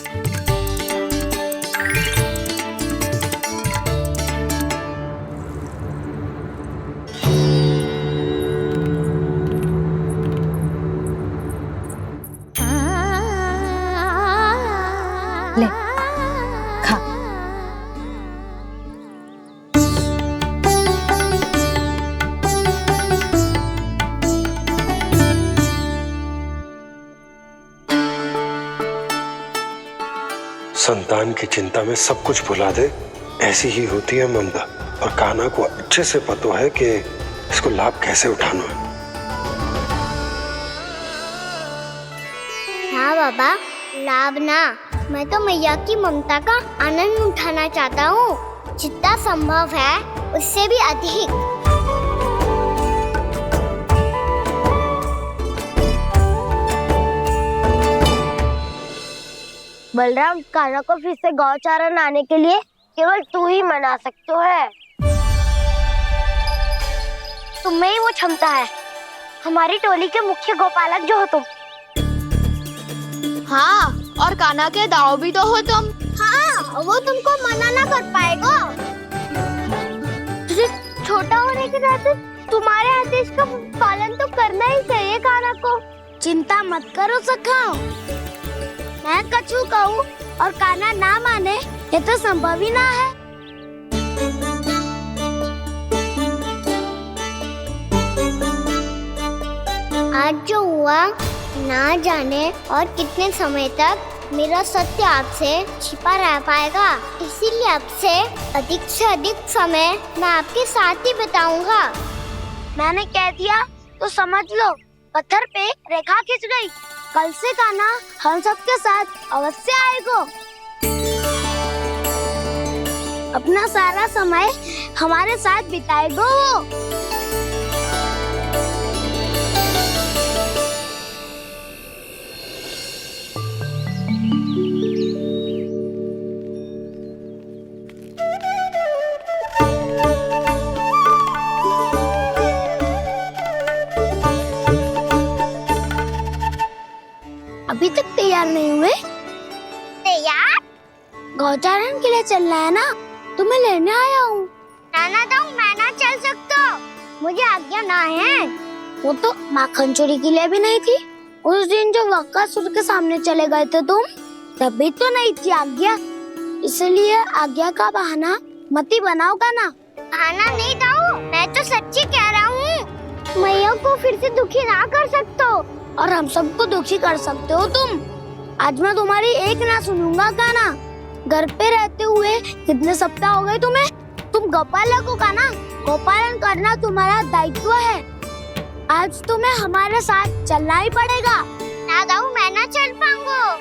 ले खा। संतान की चिंता में सब कुछ भुला दे, ऐसी ही होती है ममता। और कान्हा को अच्छे से पता है कि इसको लाभ कैसे उठाना है। हाँ बाबा, लाभ ना, मैं तो मैया की ममता का आनंद उठाना चाहता हूँ, जितना संभव है उससे भी अधिक। बलराम, कान्हा को फिर से गौचारण आने के लिए केवल तू ही मना सकते है। तुम में ही वो क्षमता है, हमारी टोली के मुख्य गोपालक जो हो तुम। हाँ, और कान्हा के दाव भी तो हो तुम। हाँ, वो तुमको मना ना कर पाएगा। तुझे छोटा होने के नाते तुम्हारे आदेश का पालन तो करना ही चाहिए कान्हा को। चिंता मत करो सखा, मैं कछु कहूँ और कान्हा ना माने, ये तो संभव ही ना है। आज जो हुआ ना जाने और कितने समय तक मेरा सत्य आपसे छिपा रह पाएगा, इसीलिए आपसे अधिक से अधिक समय मैं आपके साथ ही बिताऊंगा। मैंने कह दिया तो समझ लो, पत्थर पे रेखा खिंच गई। कल से कान्हा हम सबके साथ अवश्य आएगा। अपना सारा समय हमारे साथ बिताएगा वो। अभी तक तैयार नहीं हुए? तैयार? गौचारण के लिए चलना है ना, तुम्हें लेने आया हूँ। नाना तो मैं ना चल सकता, मुझे आज्ञा ना है। वो तो माखन चोरी के लिए भी नहीं थी। उस दिन जो वक्कासुर के सामने चले गए थे तुम, तभी तो नहीं थी आज्ञा। इसलिए आज्ञा का बहाना मत ही बनाओ ना। बहाना नहीं था, मैं तो सच्ची कह रहा हूँ। मैया को फिर से दुखी ना कर सकते हो और हम सबको दुखी कर सकते हो तुम। आज मैं तुम्हारी एक ना सुनूंगा कान्हा। घर पे रहते हुए कितने सप्ताह हो गए तुम्हें? तुम गोपालक हो कान्हा, गोपालन करना तुम्हारा दायित्व है। आज तुम्हें हमारे साथ चलना ही पड़ेगा। ना दाऊ, मैं ना चल पाऊंगा।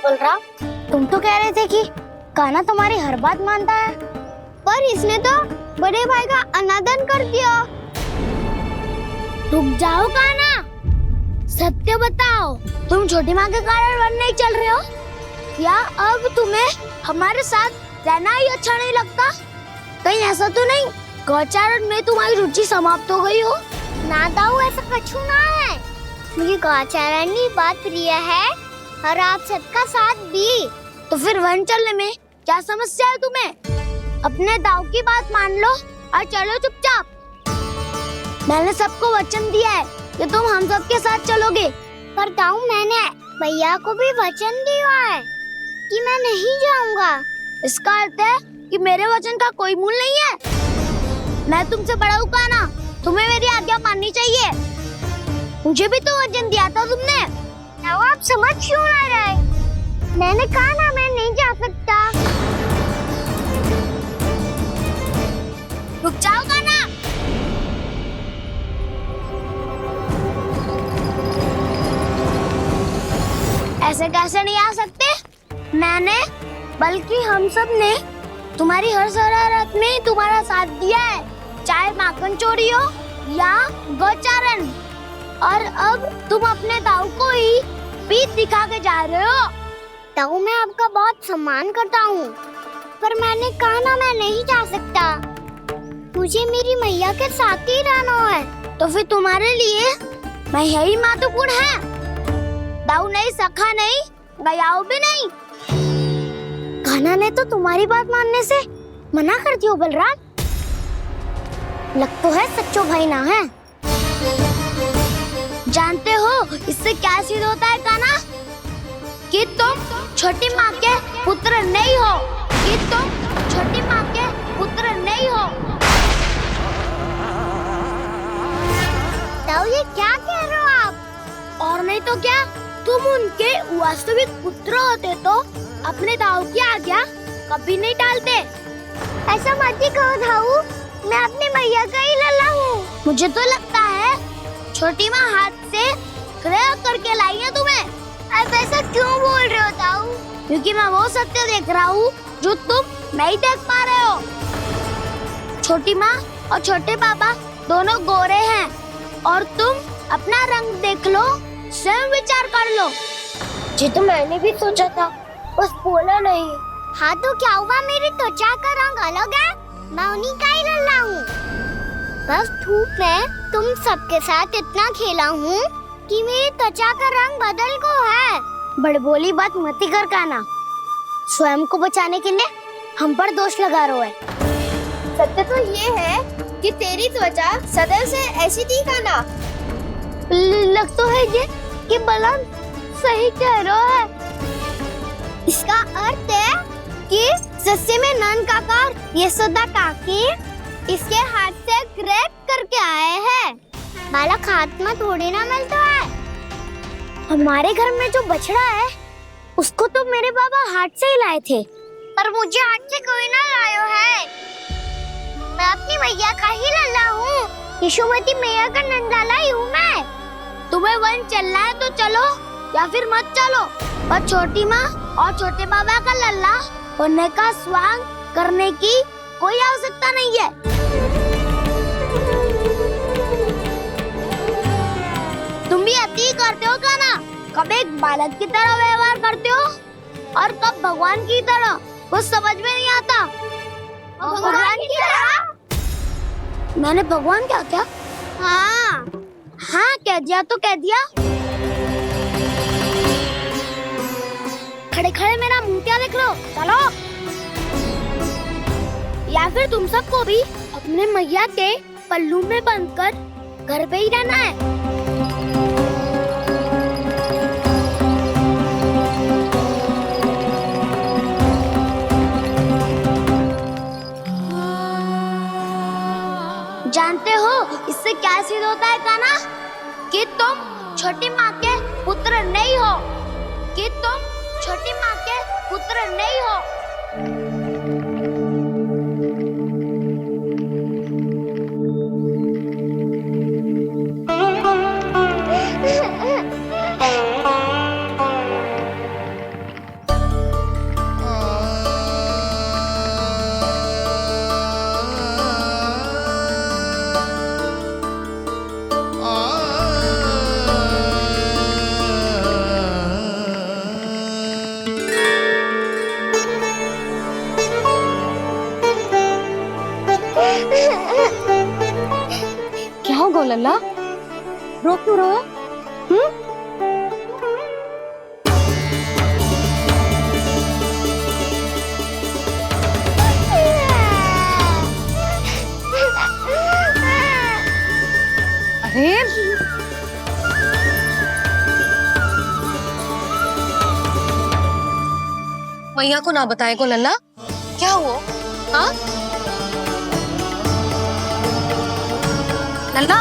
बलराम, तुम तो कह रहे थे कि कान्हा तुम्हारी हर बात मानता है, पर इसने तो बड़े भाई का अनादर कर दिया। रुक जाओ कान्हा, सत्य बताओ, तुम छोटी माँ के कारण वन नहीं चल रहे हो या अब तुम्हें हमारे साथ रहना ही अच्छा नहीं लगता? कहीं ऐसा तो नहीं गौचारण में तुम्हारी रुचि समाप्त हो गई हो? ना दाऊ, ऐसा कछु ना है। मुझे गौचारण ही बहुत प्रिय है और आप सबका साथ भी। तो फिर वन चलने में क्या समस्या है तुम्हें? अपने दाऊ की बात मान लो और चलो चुपचाप। मैंने सबको वचन दिया है कि तुम हम सबके साथ चलोगे। पर दाऊ, मैंने भैया को भी वचन दिया है कि मैं नहीं जाऊंगा। इसका अर्थ है कि मेरे वचन का कोई मूल नहीं है। मैं तुमसे बड़ा हूँ कान्हा, तुम्हें मेरी आज्ञा माननी चाहिए। मुझे भी तो वचन दिया था तुमने। दाऊ, आप समझ क्यों ना रहे? मैंने कहा ना मैं नहीं जा सकता। रुक जाओगा ना? ऐसे कैसे नहीं आ सकते? मैंने बल्कि हम सब ने तुम्हारी हर शरारत में तुम्हारा साथ दिया है, चाहे माखन चोरी हो या गौचारण। और अब तुम अपने ताऊ को ही पीठ दिखा के जा रहे हो। ताऊ मैं आपका बहुत सम्मान करता हूँ, पर मैंने कहा ना मैं नहीं जा सकता। मुझे मेरी मैया के साथ ही रहना है। तो फिर तुम्हारे लिए मैया ही महत्वपूर्ण है। दाऊ नहीं, सखा नहीं, गयाऊ भी नहीं। कान्हा ने तो तुम्हारी बात मानने से मना कर दियो बलराम। लग तो है सच्चो भाई ना है। जानते हो इससे क्या सिद्ध होता है कान्हा? कि तुम छोटी माँ के पुत्र नहीं हो, कि तुम छोटी माँ के पुत्र नहीं हो। ताऊ ये क्या कह रहे हो आप? और नहीं तो क्या, तुम उनके वास्तविक पुत्र होते तो अपने दाऊ की आज्ञा कभी नहीं टालते। ऐसा मत ही कहो ताऊ, मैं अपनी मैया का ही लल्ला हूँ। मुझे तो लगता है छोटी माँ हाथ से ग्रह करके लाई है तुम्हें। आप ऐसा क्यों बोल रहे हो ताऊ? क्योंकि मैं वो सत्य देख रहा हूँ जो तुम नहीं देख पा रहे हो। छोटी माँ और छोटे पापा दोनों गोरे हैं, और तुम अपना रंग देख लो, स्वयं विचार कर लो। जी तो मैंने भी सोचा था, बस बोला नहीं। हाँ तो क्या हुआ, मेरी त्वचा का रंग अलग है, मैं उन्हीं का ही लल्ला हूँ। बस धूप में तुम सबके साथ इतना खेला हूँ कि मेरी त्वचा का रंग बदल को है। बड़बोली बात मत ही कर कान्हा, स्वयं को बचाने के लिए हम पर दोष लगा रहे है। सत्य तो ये है कि तेरी त्वचा सदैव से ऐसी थी कान्हा। लग तो है ये कि बलराम सही कह रहा है। इसका अर्थ है कि सस्ते में नन काका यशोदा काकी इसके हाथ से ग्रेट करके आए हैं। बालक हाथ में थोड़ी ना मिलता है। हमारे घर में जो बछड़ा है उसको तो मेरे बाबा हाथ से ही लाए थे, पर मुझे हाथ से कोई ना लाया है। मैं अपनी मैया का ही लल्ला हूँ, यशोमती मैया का नंदलाला ही हूँ मैं। तुम्हें वन चलना है तो चलो, या फिर मत चलो, पर छोटी माँ और छोटे बाबा का लल्ला होने का स्वांग करने की कोई आवश्यकता नहीं है। तुम भी अति करते हो कान्हा, कब एक बालक की तरह व्यवहार करते हो और कब भगवान की तरह, कुछ समझ में नहीं आता। भगवान की तरह? मैंने भगवान क्या किया? हाँ हाँ कह दिया तो कह दिया। खड़े खड़े मेरा मुंह क्या देख लो, चलो। या फिर तुम सबको भी अपने मैया के पल्लू में बंधकर घर पे ही रहना है। जानते हो इससे क्या सिद्ध होता है कान्हा? कि तुम छोटी माँ के पुत्र नहीं हो, कि तुम छोटी माँ के पुत्र नहीं हो। क्या हो लल्ला, रो क्यों रहा? अरे मैया को ना बताए को लल्ला, क्या हुआ? हाँ लल्ला,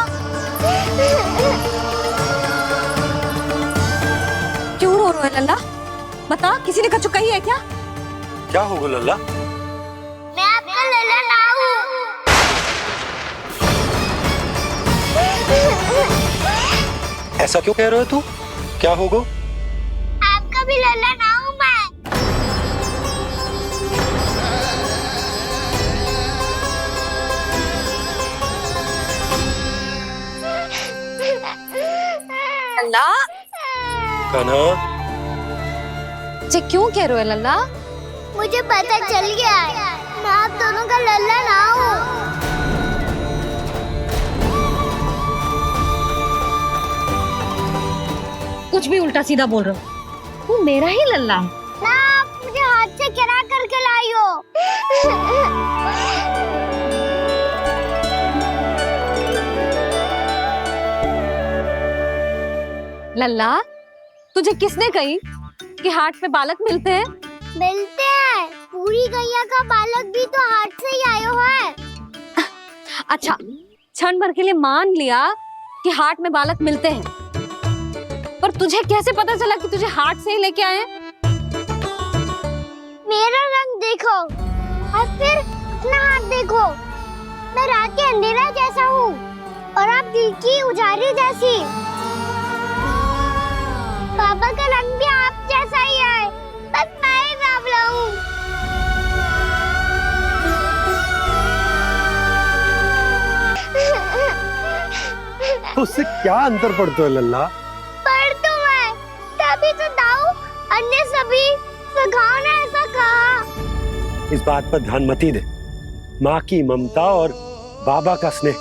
क्यों रो रहा है लल्ला? बता, किसी ने कछु कही है क्या? क्या होगा लल्ला? मैं आपका लल्ला ना हूँ। ऐसा क्यों कह रहे हो तू? क्या होगा? आपका भी लल्ला ना हूँ मैं। लल्ला, कान्हा, जे क्यों कह रहे हो लल्ला? मुझे पता चल गया है, मैं आप दोनों का लल्ला ना हूँ। कुछ भी उल्टा सीधा बोल रहे हो। तू मेरा ही लल्ला है। ना, आप मुझे हाथ से गिरा करके लाई हो। लल्ला, तुझे किसने कही कि हाट में बालक मिलते हैं? मिलते हैं। पूरी गैया का बालक भी तो हाट से ही आयो है। अच्छा, क्षण भर के लिए मान लिया कि हाट में बालक मिलते हैं, पर तुझे कैसे पता चला कि तुझे हाट से ही लेके आए हैं? मेरा रंग देखो और फिर अपना हाथ देखो। मैं रात के अंधेरा जैसा हूँ और आप दिल की उजाली जैसी। पापा का रंग भी आप जैसा ही है, बस मैं ही बावला हूँ। उससे क्या अंतर पड़ता है लल्ला? पर तो मैं तभी तो दाऊ अन्य सभी सखाओ ने ऐसा कहा। इस बात पर ध्यान मत ही दे। माँ की ममता और बाबा का स्नेह,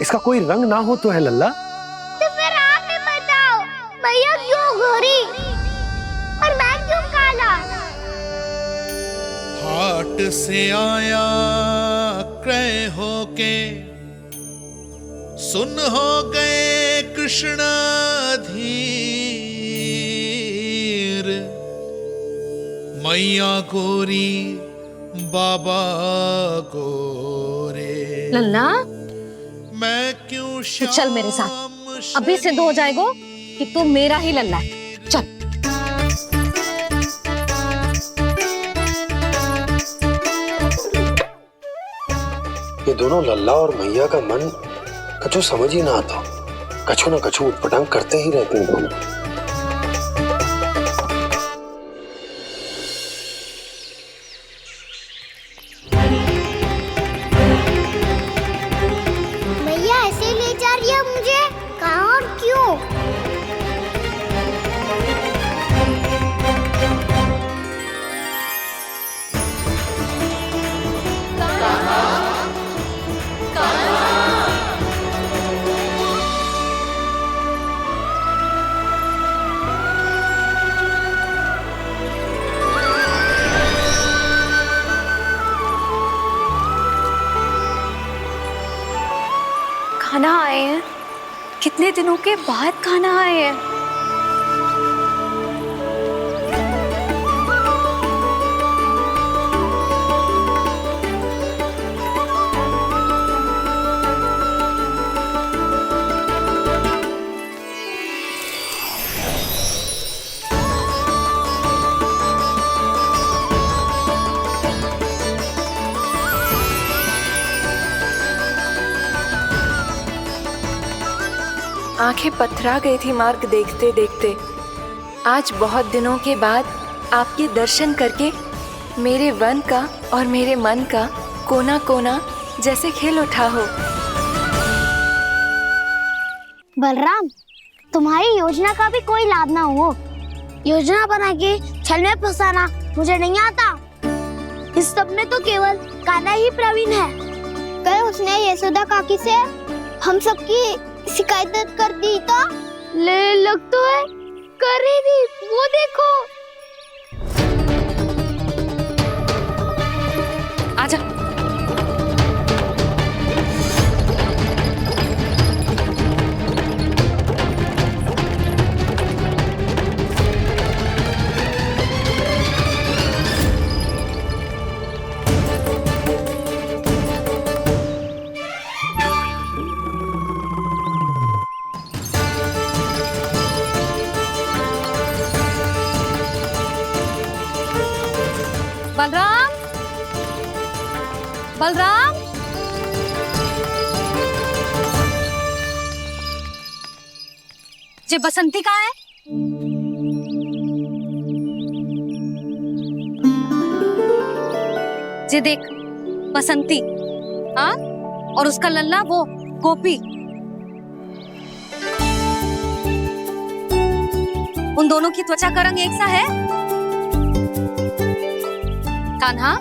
इसका कोई रंग ना हो तो है लल्ला? तो फिर आप ही बताओ, भैया क्यों गोरी और मैं क्यों काला? हाट से आया क्रय होके, सुन हो गए कृष्णाधीर। मैया गोरी बाबा गोरे। लल्ला, मैं क्यों तू चल मेरे साथ। अभी सिद्ध हो जाएगा कि तू मेरा ही लल्ला है। चल। ये दोनों लल्ला और मैया का मन कछु समझ ही ना आता। कछु ना कछु उटपटांग करते ही रहते हैं दोनों। भैया ऐसे ले जा रही है मुझे, कहाँ और क्यों? खाना आए हैं, कितने दिनों के बाद खाना आए हैं। आंखें पथरा गई थी मार्ग देखते देखते। आज बहुत दिनों के बाद आपके दर्शन करके मेरे वन का और मेरे मन का कोना कोना जैसे खिल उठा हो। बलराम, तुम्हारी योजना का भी कोई लाभ ना हो। योजना बना के छल में फंसाना मुझे नहीं आता। इस सब में तो केवल कान्हा ही प्रवीण है। कल उसने यशोदा काकी से हम सबकी शिकायत कर दी तो ले लग तो है कर ही दी, वो देखो। आजा। बलराम, बलराम, ये बसंती कहाँ है? ये देख बसंती, हाँ, और उसका लल्ला वो गोपी। उन दोनों की त्वचा का रंग एक सा है? कान्हा,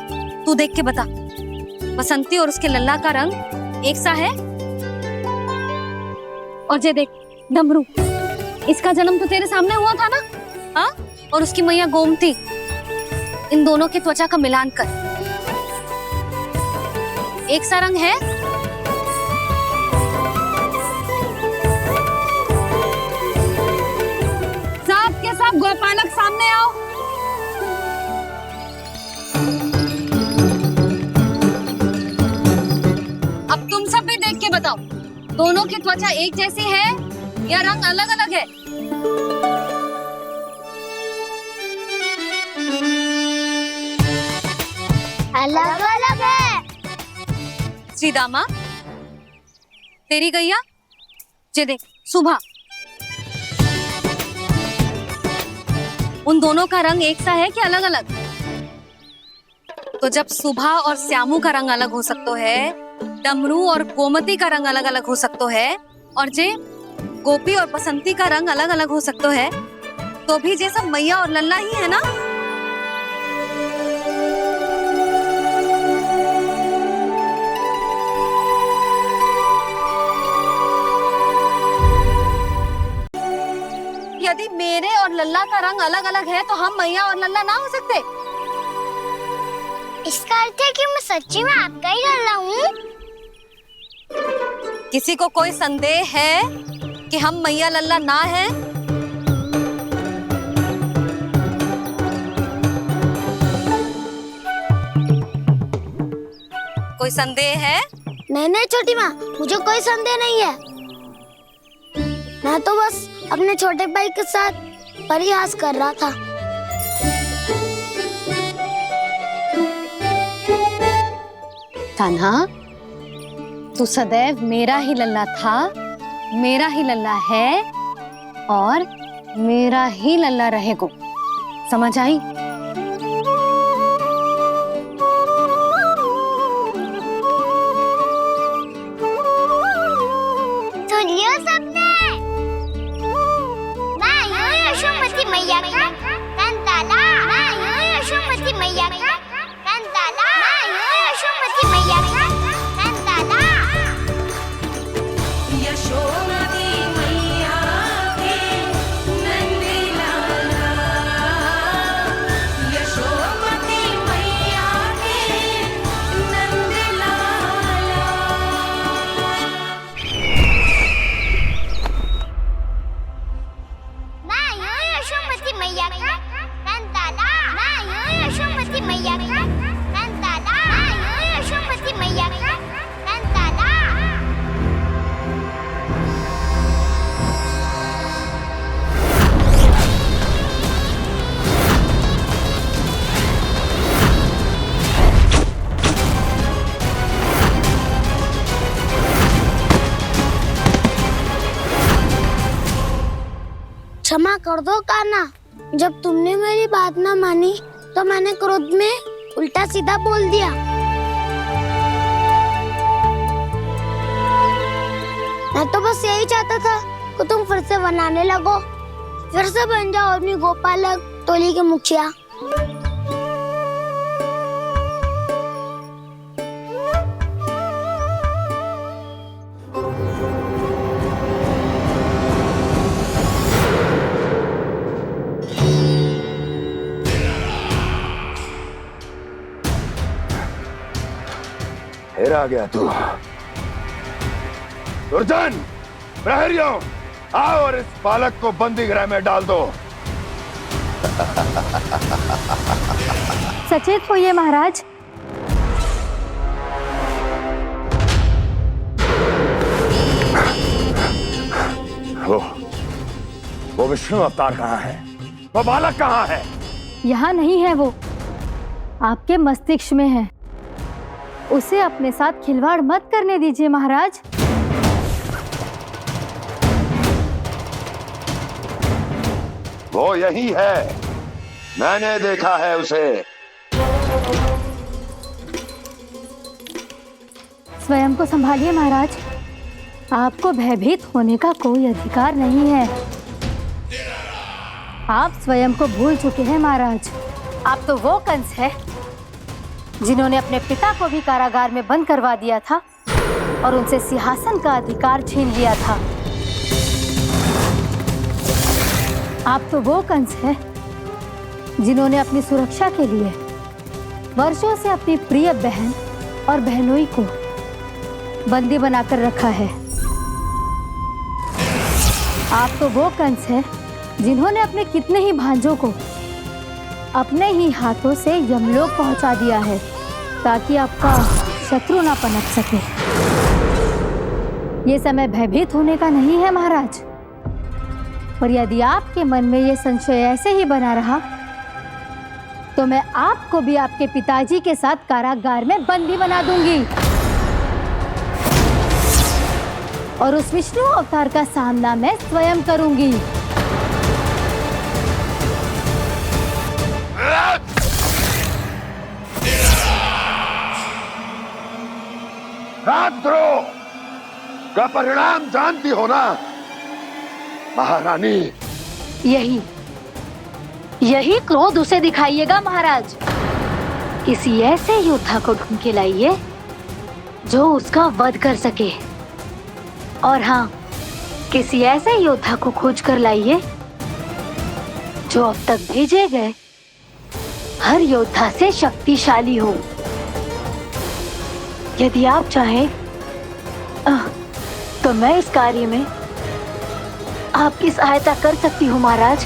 तू देख के बता, बसंती और उसके लल्ला का रंग एक सा है? और ये देख डमरू, इसका जन्म तो तेरे सामने हुआ था ना, हाँ? और उसकी मैया गोमती, इन दोनों की त्वचा का मिलान कर, एक सा रंग है? सब के सब गोपालक सामने आओ। अब तुम सब भी देख के बताओ, दोनों की त्वचा एक जैसी है या रंग अलग अलग है? अलग अलग है। श्रीदामा, तेरी गैया, ये देख सुभा, उन दोनों का रंग एक सा है कि अलग अलग? तो जब सुभा और श्यामू का रंग अलग हो सकता है, डमरू और गोमती का रंग अलग अलग हो सकता है, और जे गोपी और बसंती का रंग अलग अलग हो सकता है, तो भी जे सब मैया और लल्ला ही है ना? यदि मेरे और लल्ला का रंग अलग अलग है तो हम मैया और लल्ला ना हो सकते? इसका अर्थ है कि मैं सच्ची में आपका ही लल्ला हूँ? किसी को कोई संदेह है कि हम मैया लल्ला ना हैं? कोई संदेह है? नहीं नहीं छोटी माँ, मुझे कोई संदेह नहीं है। मैं तो बस अपने छोटे भाई के साथ परिहास कर रहा था। कान्हा, तू सदैव मेरा ही लल्ला था, मेरा ही लल्ला है और मेरा ही लल्ला रहेगा। समझ आई? सुनियो सबने, मैं हूँ यशोमती मैया का कंताला, मैं हूँ यशोमती मैया का कंताला, मैं हूँ यशोमती मैया का कंताला। यशोमती मैया के नंदी लाला, यशोमती मैया के नंदी लाला। मैं हूँ यशोमती मैया का कंताला, मैं हूँ यशोमती मैया का कंताला, मैं हूँ यशोमती मैया का कंताला। क्षमा कर दो कान्हा, जब तुमने मेरी बात ना मानी तो मैंने क्रोध में उल्टा सीधा बोल दिया। मैं तो बस यही चाहता था कि तुम फिर से बनाने लगो, फिर से बन जाओ अपनी गोपालक टोली के मुखिया। फिर आ गया तू। दुर्जन, प्रहरियों, आओ और इस बालक को बंदी गृह में डाल दो। सचेत होइए महाराज। वो विष्णु अवतार कहाँ है? वो बालक कहाँ है? यहाँ नहीं है वो। आपके मस्तिष्क में है। उसे अपने साथ खिलवाड़ मत करने दीजिए महाराज। वो यही है, मैंने देखा है उसे। स्वयं को संभालिए महाराज, आपको भयभीत होने का कोई अधिकार नहीं है। आप स्वयं को भूल चुके हैं महाराज। आप तो वो कंस है जिन्होंने अपने पिता को भी कारागार में बंद करवा दिया था और उनसे सिंहासन का अधिकार छीन लिया था। आप तो वो कंस है जिन्होंने अपनी सुरक्षा के लिए वर्षों से अपनी प्रिय बहन और बहनोई को बंदी बनाकर रखा है। आप तो वो कंस है जिन्होंने अपने कितने ही भांजों को अपने ही हाथों से यमलोक पहुंचा दिया है ताकि आपका शत्रु ना पनप सके। ये समय भयभीत होने का नहीं है महाराज, और यदि आपके मन में ये संशय ऐसे ही बना रहा तो मैं आपको भी आपके पिताजी के साथ कारागार में बंदी बना दूंगी और उस विष्णु अवतार का सामना मैं स्वयं करूंगी। राजद्रोह का परिणाम जानती हो ना महारानी? यही क्रोध उसे दिखाइएगा महाराज। किसी ऐसे योद्धा को ढूंढ के लाइए जो उसका वध कर सके, और हाँ, किसी ऐसे योद्धा को खोज कर लाइए जो अब तक भेजे गए हर योद्धा से शक्तिशाली हो। यदि आप चाहें तो मैं इस कार्य में आपकी सहायता कर सकती हूँ महाराज।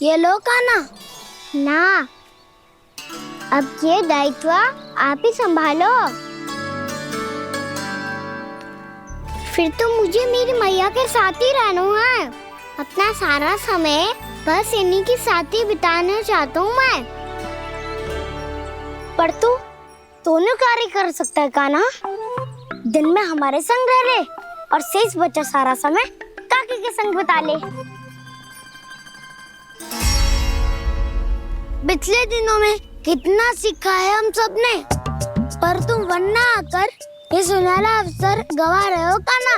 ये लो काना। ना, अब ये दायित्व आप ही संभालो। फिर तो मुझे मेरी मैया के साथ ही रहना है। अपना सारा समय बस इन्हीं के साथ ही बिताना चाहता हूँ मैं। पर तू दोनों कार्य कर सकता है काना। दिन में हमारे संग रह ले और शेष बचा सारा समय काकी के संग बिता ले। पिछले दिनों में कितना सीखा है हम सब ने, पर तुम वरना आकर ये सुनहरा अवसर गवा रहे हो काना।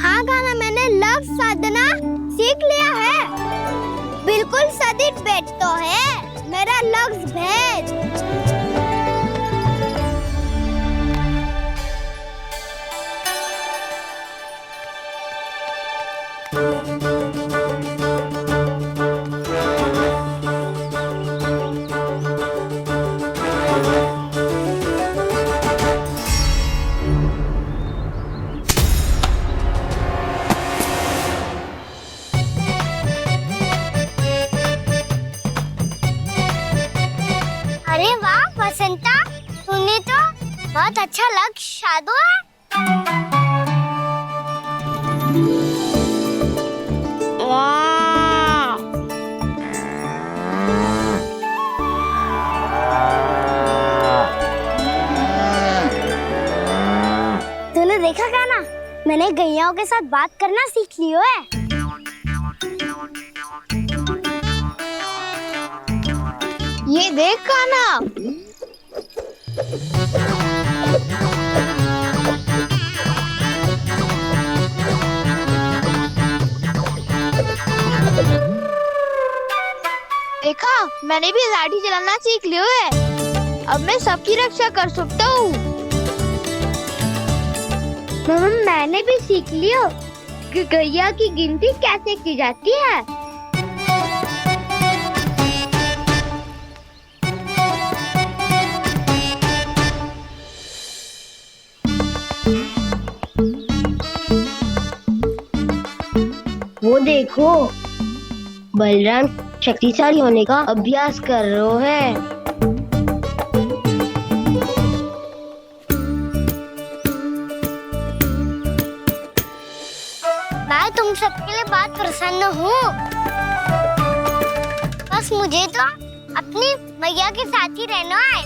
हाँ काना, मैंने लक्ष्य साधना सीख लिया है। बिल्कुल सदित भेद तो है मेरा लक्ष्य भेद। अरे वाह वसंता, तूने तो बहुत अच्छा लक्ष्य साधा है। वाह, तूने देखा क्या ना, मैंने गैयाओं के साथ बात करना सीख लियो है। ये देख काना, देखा, मैंने भी लाठी चलाना सीख लियो है। अब मैं सबकी रक्षा कर सकता हूँ। मैंने भी सीख लियो कि गैया की गिनती कैसे की जाती है। देखो, बलराम शक्तिशाली होने का अभ्यास कर रहे हैं। मैं तुम सबके लिए बहुत प्रसन्न हूँ। बस मुझे तो अपनी मैया के साथ ही रहना है।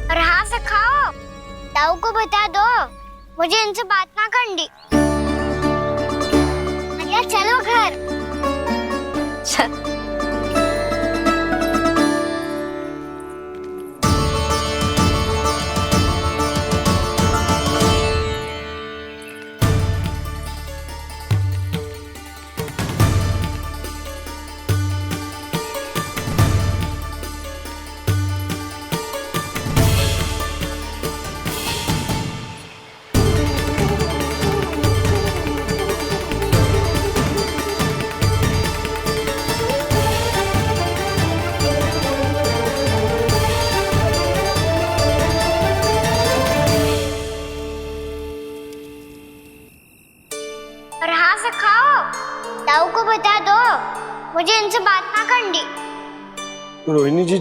और हाँ सखाओ, ताऊ को बता दो मुझे इनसे बात ना करनी। मैया चलो घर। और हाँ सखाओ, ताऊ को बता दो मुझे इनसे बात ना करनी। रोहिणी जी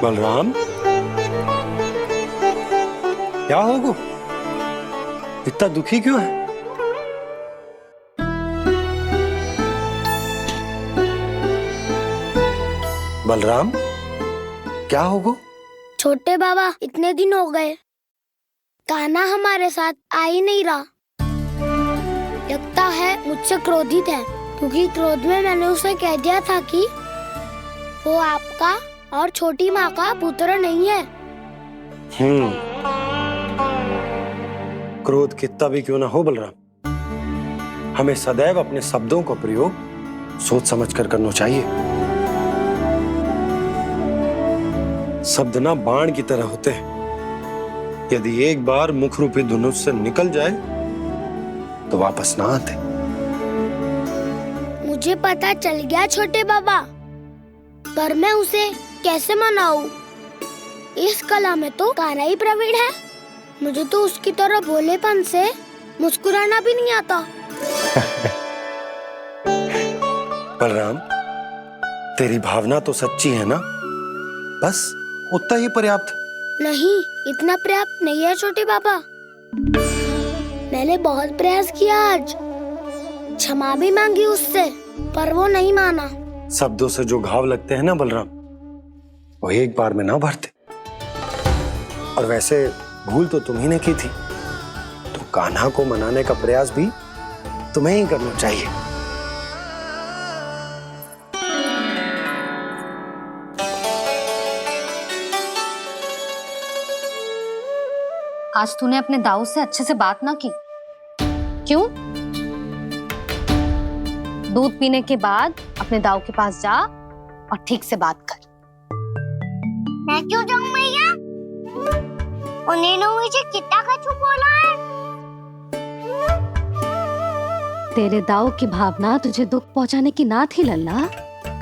बलराम, क्या होगा? इतना दुखी क्यों है? बलराम, क्या होगा? छोटे बाबा, इतने दिन हो गए, कान्हा हमारे साथ आ ही नहीं रहा। लगता है मुझसे क्रोधित है, क्योंकि क्रोध में मैंने उसे कह दिया था कि वो आपका और छोटी माँ का पुत्र नहीं है। क्रोध कितना भी क्यों ना हो बलराम, हमें सदैव अपने शब्दों का प्रयोग सोच समझ कर करना चाहिए। शब्द ना बाण की तरह होते हैं, यदि एक बार मुख रूपी धनुष से निकल जाए तो वापस ना आते। मुझे पता चल गया छोटे बाबा, पर मैं उसे कैसे मनाऊं? इस कला में तो कान्हा ही प्रवीण है। मुझे तो उसकी तरह भोलेपन से मुस्कुराना भी नहीं आता। बलराम, तेरी भावना तो सच्ची है ना? बस उतना ही पर्याप्त। नहीं, इतना पर्याप्त नहीं है छोटे बाबा। मैंने बहुत प्रयास किया आज, क्षमा भी मांगी उससे, पर वो नहीं माना। शब्दों से जो घाव लगते हैं ना बलराम, वो एक बार में ना भरते। और वैसे भूल तो तुम्ही ने की थी, तो कान्हा को मनाने का प्रयास भी तुम्हें ही करना चाहिए। आज तूने अपने दाऊ से अच्छे से बात ना की, क्यों? दूध पीने के बाद अपने दाऊ के पास जा और ठीक से बात कर। मैं क्यों जाऊं मैया? उन्होंने मुझे कितना कछु बोला है। तेरे दाऊ की भावना तुझे दुख पहुंचाने की ना थी लल्ला।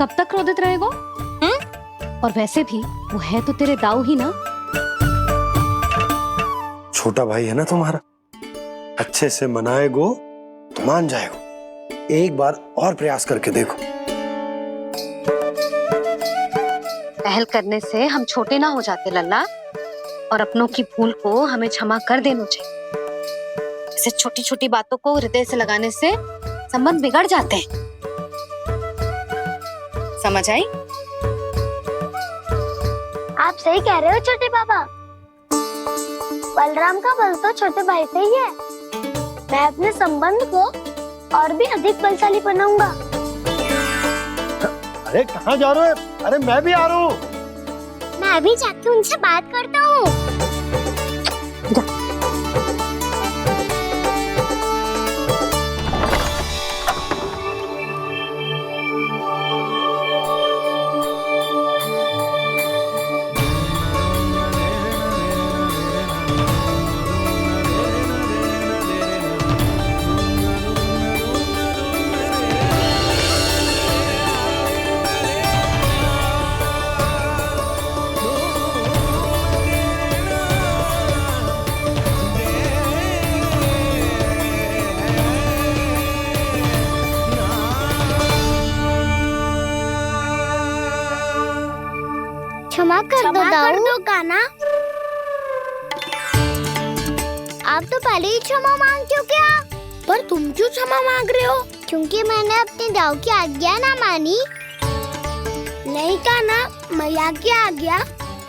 कब तक क्रोधित रहेगो? और वैसे भी वो है तो तेरे दाऊ ही ना। छोटा भाई है ना तुम्हारा, अच्छे से मनाएगो तो मान जाएगो। एक बार और प्रयास करके देखो। पहल करने से हम छोटे ना हो जाते लल्ला, और अपनों की भूल को हमें क्षमा कर देना चाहिए। ऐसे छोटी छोटी बातों को हृदय से लगाने से संबंध बिगड़ जाते हैं। समझ आई? आप सही कह रहे हो छोटे बाबा। बलराम का बल तो छोटे भाई से ही है। मैं अपने संबंध को और भी अधिक बलशाली बनाऊंगा। अरे कहाँ जा रहे हो? अरे मैं भी आ रहा हूँ। मैं भी जाके उनसे बात करता हूँ। कर दो कान्हा। आप तो पहले ही क्षमा मांग चुके हो। पर तुम क्यों क्षमा मांग रहे हो? क्योंकि मैंने अपने दाऊ की आज्ञा ना मानी। नहीं कान्हा, मैया की आज्ञा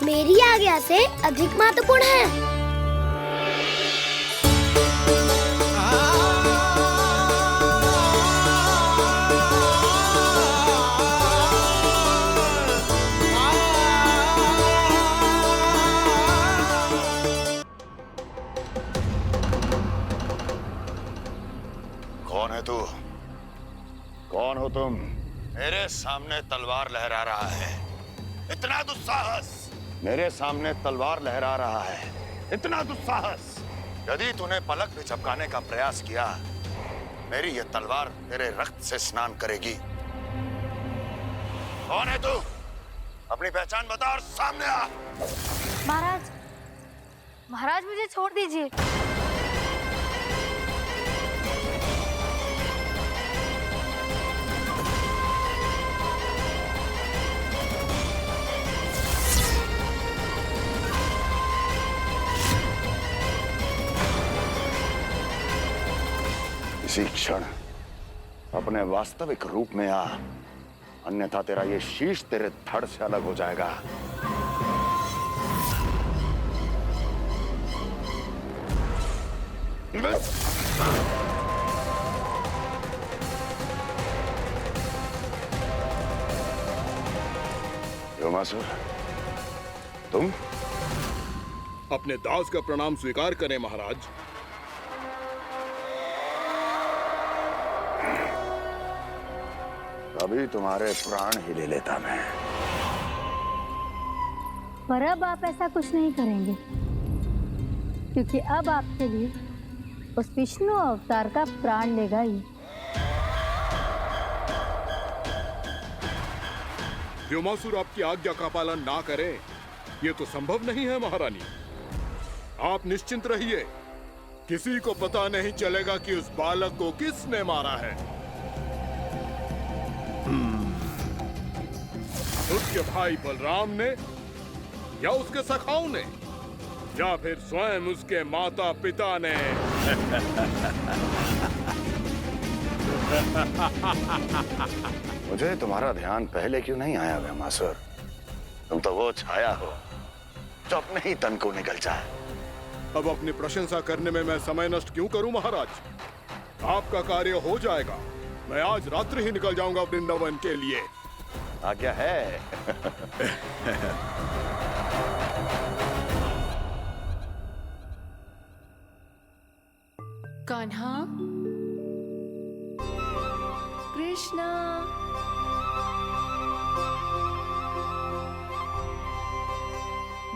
मेरी आज्ञा से अधिक महत्वपूर्ण है। कौन है तू? कौन हो तुम? मेरे सामने तलवार लहरा रहा है, इतना दुस्साहस! मेरे सामने तलवार लहरा रहा है, इतना दुस्साहस! यदि तूने पलक भी झपकाने का प्रयास किया, मेरी ये तलवार तेरे रक्त से स्नान करेगी। कौन है तू? अपनी पहचान बता और सामने आ। महाराज, महाराज मुझे छोड़ दीजिए। इसी क्षण अपने वास्तविक रूप में आ, अन्यथा तेरा ये शीश तेरे धड़ से अलग हो जाएगा। योमासुर, तुम? अपने दास का प्रणाम स्वीकार करें महाराज। अभी तुम्हारे प्राण ही ले लेता मैं। पर अब आप ऐसा कुछ नहीं करेंगे, क्योंकि अब आपके लिए उस विष्णु अवतार का प्राण लेगा ही। व्योमासुर आपकी आज्ञा का पालन ना करे, ये तो संभव नहीं है महारानी। आप निश्चिंत रहिए, किसी को पता नहीं चलेगा कि उस बालक को किसने मारा है। उसके भाई बलराम ने, या उसके सखाओं ने, या फिर स्वयं उसके माता पिता ने। मुझे तुम्हारा ध्यान पहले क्यों नहीं आया व्योमासुर? तुम तो वो छाया हो जो अपने ही तन को निकल जाए। अब अपनी प्रशंसा करने में मैं समय नष्ट क्यों करूं महाराज? आपका कार्य हो जाएगा। मैं आज रात्रि ही निकल जाऊंगा वृंदावन के लिए। आज्ञा है। कान्हा, कृष्णा,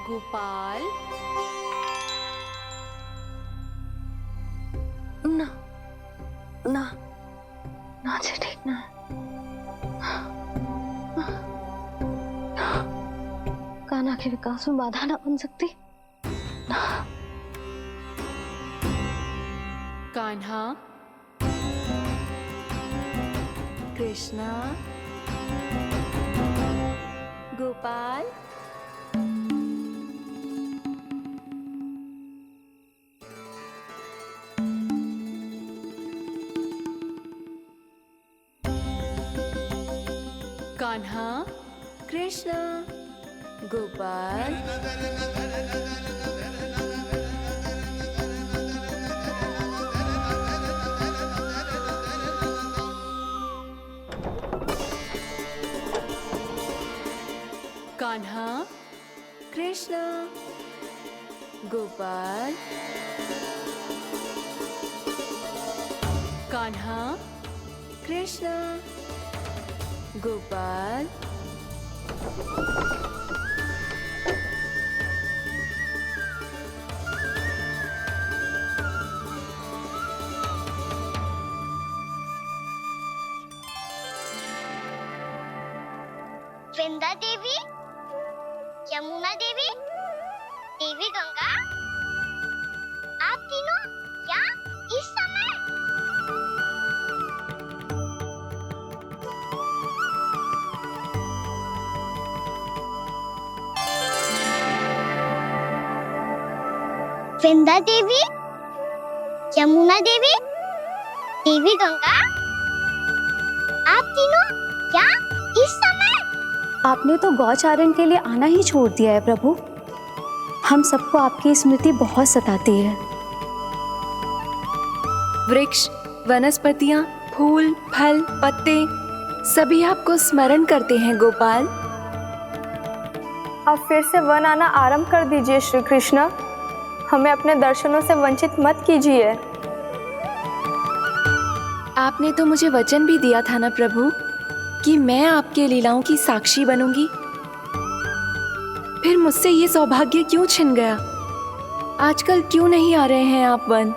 गोपाल, ना ना ना जी, ठीक ना। कान्हा के विकास में बाधा ना बन सकती। कान्हा, कृष्णा, गोपाल, कान्हा, कृष्णा, गोपाल, कान्हा, कृष्णा, गोपाल, कान्हा, कृष्णा, गोपाल, वृंदा देवी, यमुना देवी, देवी गंगा, आप तीनों यहाँ इस समय? वृंदा देवी, यमुना देवी, देवी गंगा, आप तीनों क्या इस समय? आपने तो गौचारण के लिए आना ही छोड़ दिया है प्रभु। हम सबको आपकी स्मृति बहुत सताती है। वृक्ष, वनस्पतियां, फूल, फल, पत्ते सभी आपको स्मरण करते हैं गोपाल। अब फिर से वन आना आरंभ कर दीजिए श्री कृष्ण। हमें अपने दर्शनों से वंचित मत कीजिए। आपने तो मुझे वचन भी दिया था ना प्रभु कि मैं आपके लीलाओं की साक्षी बनूंगी। फिर मुझसे ये सौभाग्य क्यों छिन गया? आजकल क्यों नहीं आ रहे हैं आप वन?